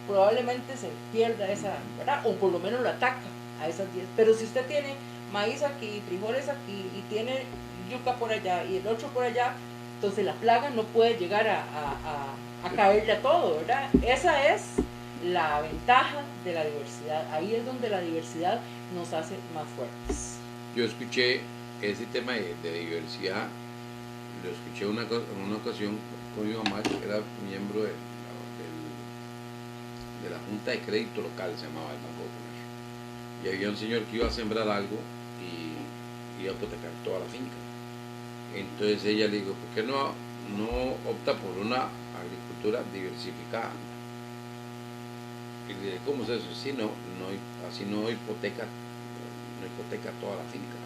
probablemente se pierda esa, ¿verdad? O por lo menos lo ataca a esas 10. Pero si usted tiene maíz aquí, frijoles aquí, y tiene yuca por allá y el otro por allá, entonces la plaga no puede llegar a caerle a todo, ¿verdad? Esa es la ventaja de la diversidad. Ahí es donde la diversidad nos hace más fuertes. Yo escuché ese tema de diversidad, lo escuché en una ocasión con mi mamá, que era miembro de la Junta de Crédito Local, se llamaba el Banco Popular. Y había un señor que iba a sembrar algo y iba a hipotecar toda la finca. Entonces ella le dijo, ¿por qué no opta por una agricultura diversificada? Y le dije, ¿cómo es eso? Sí, así no hipoteca toda la finca.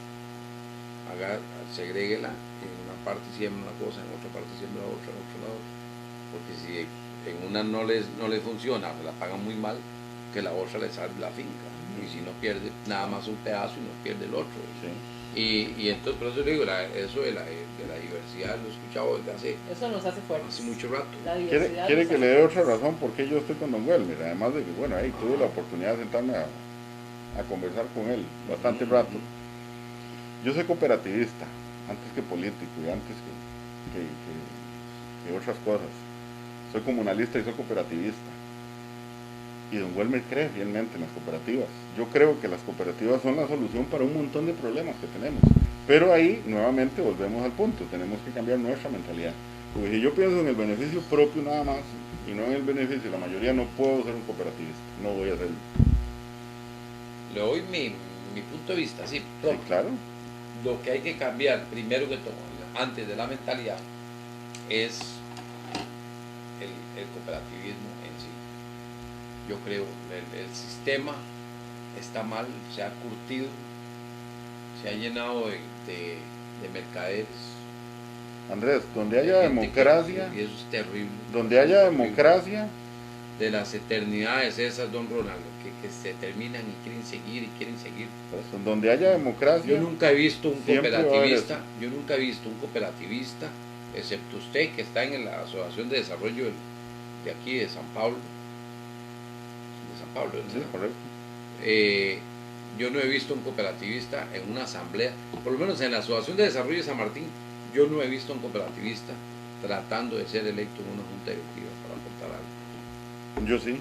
Segréguela, en una parte siembra una cosa, en otra parte siembra otra, en otro lado. Porque si en una no les funciona, la pagan muy mal, que la otra le salve la finca. Y si no pierde nada más un pedazo y no pierde el otro. Sí. Y entonces, por eso le digo, eso de la diversidad lo he escuchado desde eso nos hace fuertes. Hace mucho rato. ¿Quiere que le dé otra razón por qué yo estoy con don Welmer? Además de que, bueno, ahí tuve la oportunidad de sentarme a conversar con él bastante rato. Yo soy cooperativista, antes que político y antes que otras cosas. Soy comunalista y soy cooperativista. Y don Welmer cree fielmente en las cooperativas. Yo creo que las cooperativas son la solución para un montón de problemas que tenemos. Pero ahí, nuevamente, volvemos al punto. Tenemos que cambiar nuestra mentalidad. Porque si yo pienso en el beneficio propio nada más, y no en el beneficio de la mayoría, no puedo ser un cooperativista. No voy a serlo. Le doy mi punto de vista, sí. Sí, claro. Lo que hay que cambiar, primero que todo, antes de la mentalidad, es el cooperativismo en sí. Yo creo que el sistema está mal, se ha curtido, se ha llenado de mercaderes. Andrés, donde haya democracia, y eso es terrible. Donde haya democracia, de las eternidades esas, don Ronaldo, que se terminan y quieren seguir. Pues, donde haya democracia, yo nunca he visto un cooperativista, excepto usted que está en la Asociación de Desarrollo de aquí de San Pablo. Sí, correcto. Yo no he visto un cooperativista en una asamblea, por lo menos en la Asociación de Desarrollo de San Martín, yo no he visto un cooperativista tratando de ser electo en una junta directiva para aportar algo. Yo sí.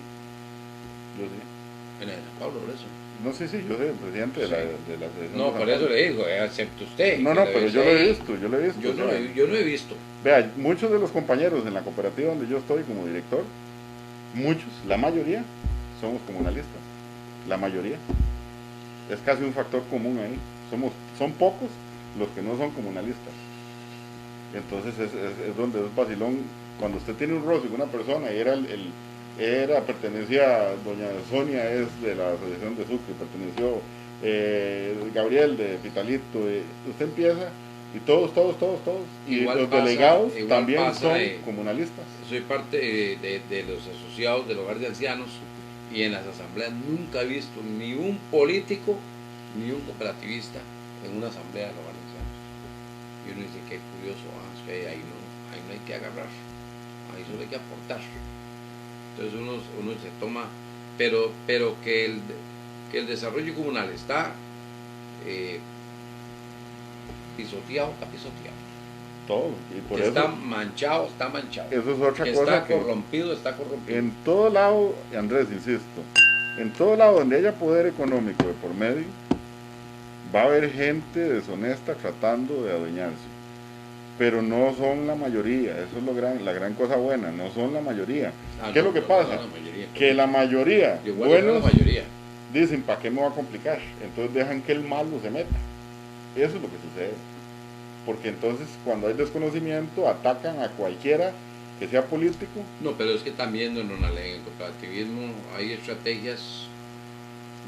En el San Pablo, por eso. No sé si yo soy el presidente de la Asociación. No, por eso le digo, excepto usted. No, pero yo lo he visto. Yo no he visto. Vea, muchos de los compañeros en la cooperativa donde yo estoy como director, la mayoría, somos comunalistas. La mayoría. Es casi un factor común ahí. Son pocos los que no son comunalistas. Entonces es donde es vacilón. Cuando usted tiene un roce con una persona y pertenecía, doña Sonia es de la Asociación de Sucre, perteneció Gabriel de Pitalito, usted empieza y todos, y igual los delegados también pasa, son comunalistas. Soy parte de los asociados del hogar de ancianos y en las asambleas nunca he visto ni un político ni un cooperativista en una asamblea del hogar de ancianos. Y uno dice, qué curioso, es que ahí no hay que agarrar, ahí solo hay que aportar. Entonces uno se toma, pero que el desarrollo comunal está pisoteado, está pisoteado. Todo. Y por que eso, está manchado, está manchado. eso es otra que cosa. Está corrompido, está corrompido. En todo lado, Andrés, insisto, en todo lado donde haya poder económico de por medio, va a haber gente deshonesta tratando de adueñarse. Pero no son la mayoría, eso es la gran cosa buena, no son la mayoría. ¿Qué es lo que pasa? Que la mayoría, buenos, dicen, ¿para qué me va a complicar? Entonces dejan que el malo se meta. Eso es lo que sucede. Porque entonces cuando hay desconocimiento atacan a cualquiera que sea político. No, pero es que también en el cooperativismo hay estrategias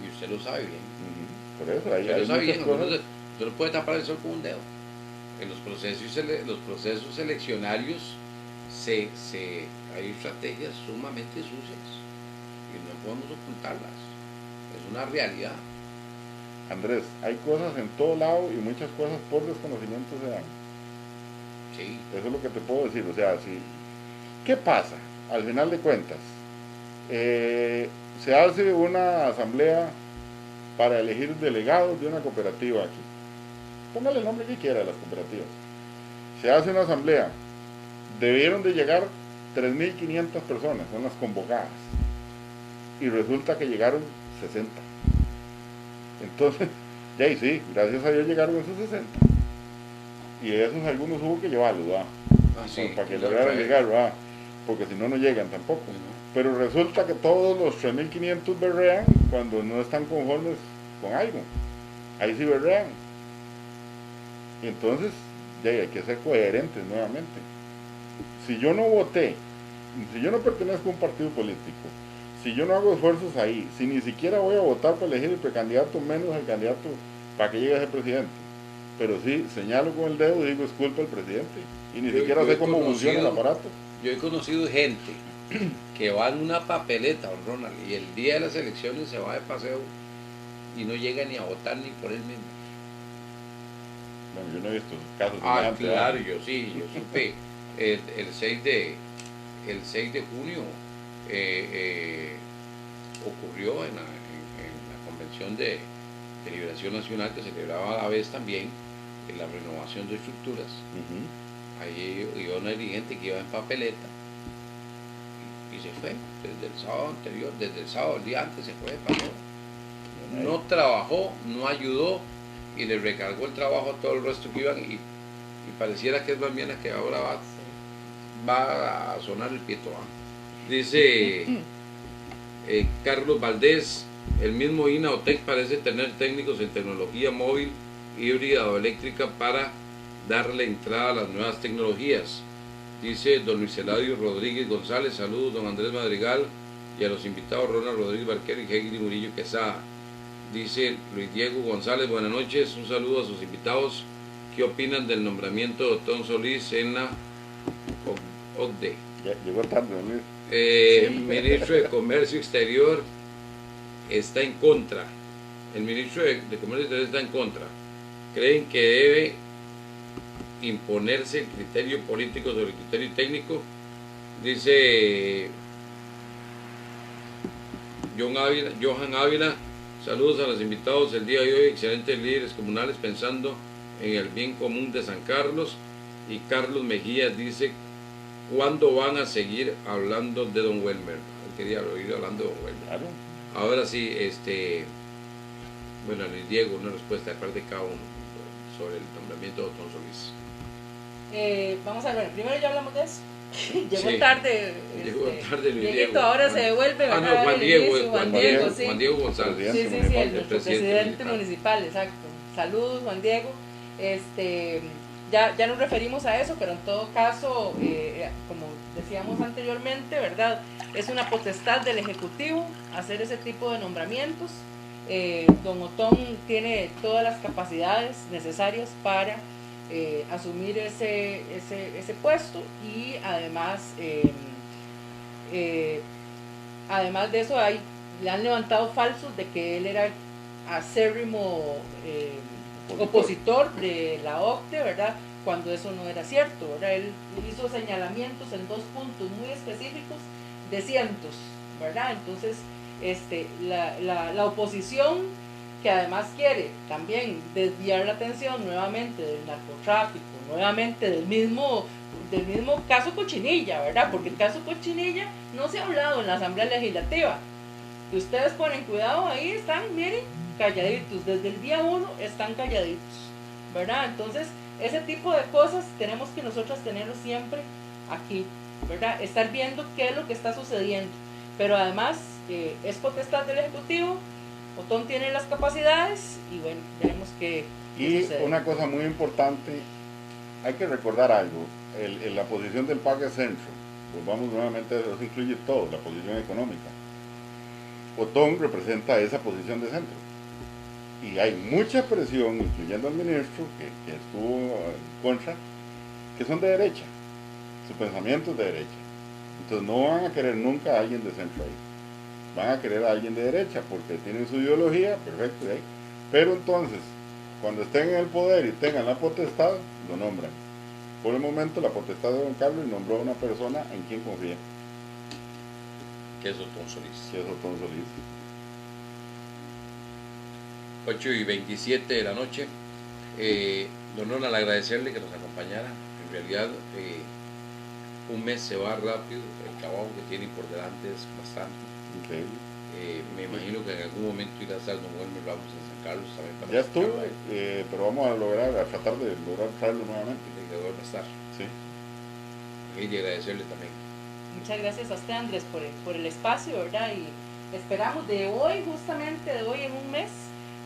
y usted lo sabe bien. Por eso hay muchas cosas. Usted no puede tapar el sol con un dedo. En los procesos seleccionarios hay estrategias sumamente sucias y no podemos ocultarlas. Es una realidad. Andrés, hay cosas en todo lado y muchas cosas por desconocimiento se dan. Sí. Eso es lo que te puedo decir. O sea, ¿qué pasa? Al final de cuentas, se hace una asamblea para elegir delegados de una cooperativa aquí. Póngale el nombre que quiera de las cooperativas. Se hace una asamblea. Debieron de llegar 3.500 personas, son las convocadas. Y resulta que llegaron 60. Entonces, ya y sí, gracias a Dios llegaron esos 60. Y esos algunos hubo que llevarlos, ¿va? Sí, para que lograran llegar, ¿va? Porque si no, no llegan tampoco. Pero resulta que todos los 3.500 berrean cuando no están conformes con algo. Ahí sí berrean. Y entonces, ya hay que ser coherentes nuevamente. Si yo no voté, si yo no pertenezco a un partido político, si yo no hago esfuerzos ahí, si ni siquiera voy a votar para elegir el precandidato menos el candidato para que llegue a ser presidente, pero sí señalo con el dedo y digo es culpa del presidente y ni siquiera sé cómo funciona el aparato. Yo he conocido gente que va en una papeleta, don Ronald, y el día de las elecciones se va de paseo y no llega ni a votar ni por él mismo. Bueno, yo no he visto casos claro, yo supe el 6 de junio ocurrió en la convención de liberación nacional que celebraba a la vez también en la renovación de estructuras. Ahí iba una dirigente que iba en papeleta y se fue desde el sábado anterior, desde el sábado, el día antes se fue de paseo. No trabajó, no ayudó y le recargó el trabajo a todo el resto que iban y pareciera que es más bien la que ahora va a sonar el pito. Dice Carlos Valdés, el mismo INAOTEC parece tener técnicos en tecnología móvil, híbrida o eléctrica para darle entrada a las nuevas tecnologías. Dice don Luis Eladio Rodríguez González, saludos don Andrés Madrigal y a los invitados Ronald Rodríguez Barquero y Hegli Murillo Quesada. Dice Luis Diego González, buenas noches, un saludo a sus invitados. ¿Qué opinan del nombramiento de Otón Solís en la OCDE? Ya, llegó tarde, Luis. Ministro de Comercio Exterior está en contra. El ministro de Comercio Exterior está en contra. Creen que debe imponerse el criterio político sobre el criterio técnico. Dice Johan Ávila, saludos a los invitados el día de hoy, excelentes líderes comunales pensando en el bien común de San Carlos. Y Carlos Mejía dice, ¿cuándo van a seguir hablando de don Welmer? Quería oír hablando de don Welmer. Claro. Ahora sí, bueno, Luis Diego, una respuesta de parte de cada uno sobre el nombramiento de Otón Solís. Vamos a ver, primero ya hablamos de eso. Llegó Sí. tarde. Llegó tarde Luis Dieguito, Diego. ahora se devuelve, ¿verdad? No, Juan Diego, Sí. Juan Diego González. Sí, nuestro presidente municipal, exacto. Saludos, Juan Diego. Ya nos referimos a eso, pero en todo caso, como decíamos anteriormente, ¿verdad? Es una potestad del Ejecutivo hacer ese tipo de nombramientos. Don Otón tiene todas las capacidades necesarias para asumir ese puesto y además de eso le han levantado falsos de que él era acérrimo opositor de la OCDE, ¿verdad? cuando eso no era cierto, ¿verdad? Él hizo señalamientos en 2 puntos muy específicos de cientos, ¿verdad? Entonces, la oposición, que además quiere también desviar la atención nuevamente del narcotráfico, nuevamente del mismo caso Cochinilla, ¿verdad? Porque el caso Cochinilla no se ha hablado en la Asamblea Legislativa. Y ustedes ponen cuidado, ahí están, miren, calladitos, desde el día 1 están calladitos, ¿verdad? Entonces, ese tipo de cosas tenemos que nosotros tenerlo siempre aquí, ¿verdad? Estar viendo qué es lo que está sucediendo. Pero además, es potestad del Ejecutivo, Otón tiene las capacidades y bueno, veremos qué sucede. Y una cosa muy importante, hay que recordar algo, la posición del PAC es centro, volvamos nuevamente, eso incluye todo, la posición económica. Otón representa esa posición de centro. Y hay mucha presión, incluyendo al ministro, que estuvo en contra, que son de derecha. Su pensamiento es de derecha. Entonces no van a querer nunca a alguien de centro ahí. Van a querer a alguien de derecha porque tienen su ideología, perfecto, de ahí. Pero entonces, cuando estén en el poder y tengan la potestad, lo nombran. Por el momento, la potestad de don Carlos nombró a una persona en quien confía. Que es Otón Solís. Que es Otón Solís. 8:27 de la noche. Don Ronald, agradecerle que nos acompañara. En realidad, un mes se va rápido, el trabajo que tiene por delante es bastante. Increíble. Me imagino que en algún momento irá a estar don Welmer Ramos en San Carlos también para ya estuvo, pero vamos a tratar de lograr traerlo nuevamente. De que vuelva a estar. Sí. Y agradecerle también. Muchas gracias a usted, Andrés, por el espacio, ¿verdad? Y esperamos de hoy, justamente de hoy en un mes,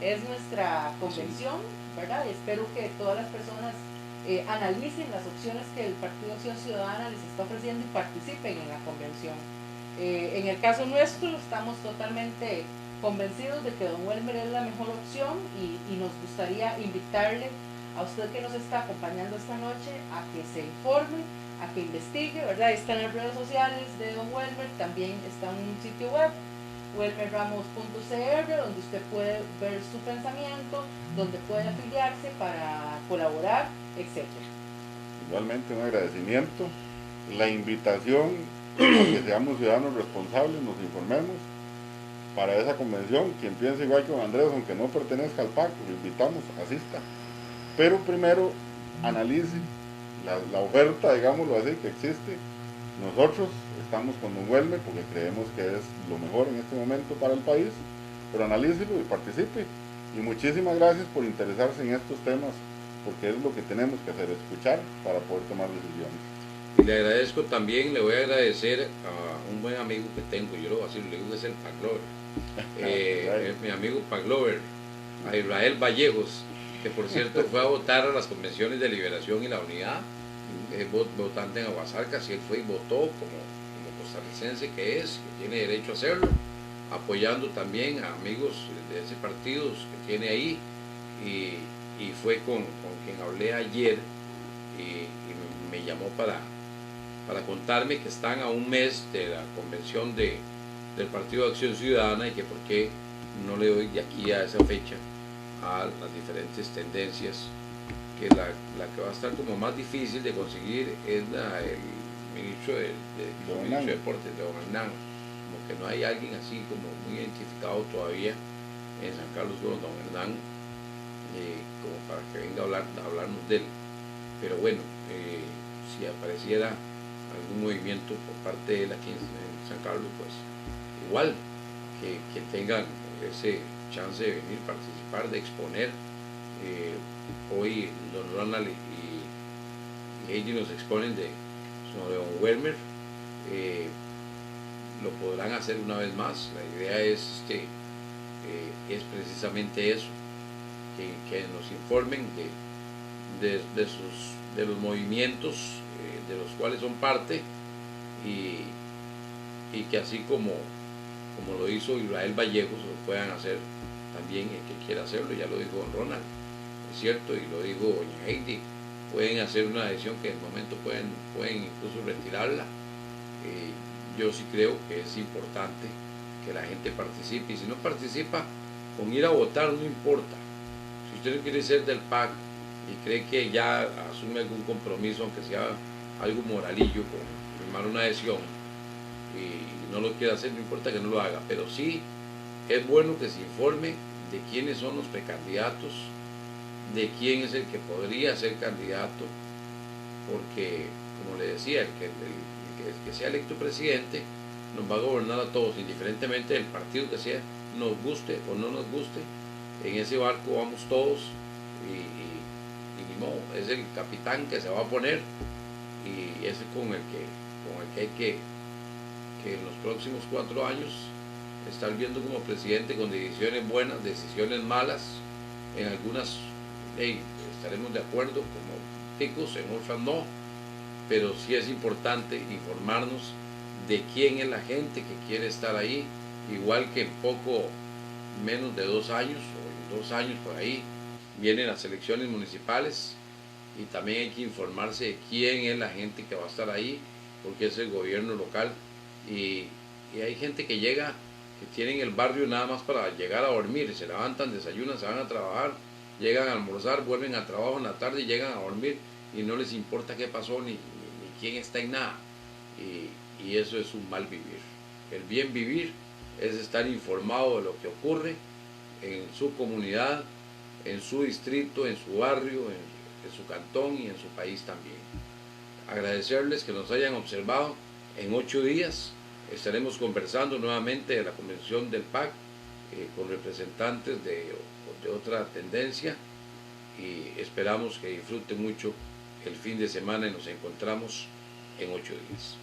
es nuestra convención, ¿verdad? Y espero que todas las personas analicen las opciones que el Partido Acción Ciudadana les está ofreciendo y participen en la convención. En el caso nuestro, estamos totalmente convencidos de que don Welmer es la mejor opción y nos gustaría invitarle a usted que nos está acompañando esta noche a que se informe, a que investigue, ¿verdad? Está en las redes sociales de don Welmer, también está en un sitio web, welmerramos.cr, donde usted puede ver su pensamiento, donde puede afiliarse para colaborar, etc. Igualmente un agradecimiento, la invitación a que seamos ciudadanos responsables, nos informemos para esa convención. Quien piensa igual que don Andrés, aunque no pertenezca al PAC, lo invitamos, asista. Pero primero analice la oferta, digámoslo así, que existe. Nosotros estamos con don Welmer porque creemos que es lo mejor en este momento para el país, pero analícelo y participe. Y muchísimas gracias por interesarse en estos temas, porque es lo que tenemos que hacer, escuchar para poder tomar decisiones. Y le agradezco también, le voy a agradecer a un buen amigo que tengo, yo lo voy a decir, le digo que es el Paglover, es mi amigo Paglover, a Israel Vallejos, que por cierto fue a votar a las convenciones de Liberación y la Unidad, es votante en Aguasarcas, y él fue y votó como costarricense que es, que tiene derecho a hacerlo, apoyando también a amigos de ese partido que tiene ahí, y fue con quien hablé ayer, y me llamó para contarme que están a un mes de la convención del Partido de Acción Ciudadana y que por qué no le doy de aquí a esa fecha a las diferentes tendencias, que la que va a estar como más difícil de conseguir es el ministro de Deportes, de don Hernán, como que no hay alguien así como muy identificado todavía en San Carlos con don Hernán, como para que venga a hablarnos de él. Pero bueno, si apareciera algún movimiento por parte de él aquí en San Carlos, pues igual que tengan ese chance de venir, participar, de exponer. Hoy don Ronald y Heidi nos exponen sobre don Welmer, lo podrán hacer una vez más. La idea es precisamente eso, que nos informen de los movimientos de los cuales son parte, y que así como lo hizo Israel Vallejos, lo puedan hacer también el que quiera hacerlo. Ya lo dijo don Ronald, es cierto, y lo dijo doña Heidi, pueden hacer una decisión que en el momento pueden incluso retirarla. Yo sí creo que es importante que la gente participe, y si no participa, con ir a votar no importa. Si usted no quiere ser del PAC, y cree que ya asume algún compromiso, aunque sea algo moralillo, con firmar una adhesión, y no lo quiere hacer, no importa que no lo haga, pero sí es bueno que se informe de quiénes son los precandidatos, de quién es el que podría ser candidato, porque, como le decía, el que sea electo presidente nos va a gobernar a todos, indiferentemente del partido que sea, nos guste o no nos guste. En ese barco vamos todos y ni modo, es el capitán que se va a poner, y es con el que hay que en los próximos 4 años estar viendo como presidente, con decisiones buenas, decisiones malas. En algunas estaremos de acuerdo como ticos, en otras no, pero sí es importante informarnos de quién es la gente que quiere estar ahí, igual que en poco menos de 2 años, o en 2 años por ahí, vienen las elecciones municipales, y también hay que informarse de quién es la gente que va a estar ahí, porque es el gobierno local, y hay gente que llega, que tienen el barrio nada más para llegar a dormir, se levantan, desayunan, se van a trabajar, llegan a almorzar, vuelven a trabajo en la tarde y llegan a dormir, y no les importa qué pasó ni quién está en nada, y eso es un mal vivir. El bien vivir es estar informado de lo que ocurre en su comunidad, en su distrito, en su barrio, en su cantón y en su país también. Agradecerles que nos hayan observado. En 8 días estaremos conversando nuevamente de la convención del PAC, con representantes de otra tendencia, y esperamos que disfruten mucho el fin de semana, y nos encontramos en 8 días.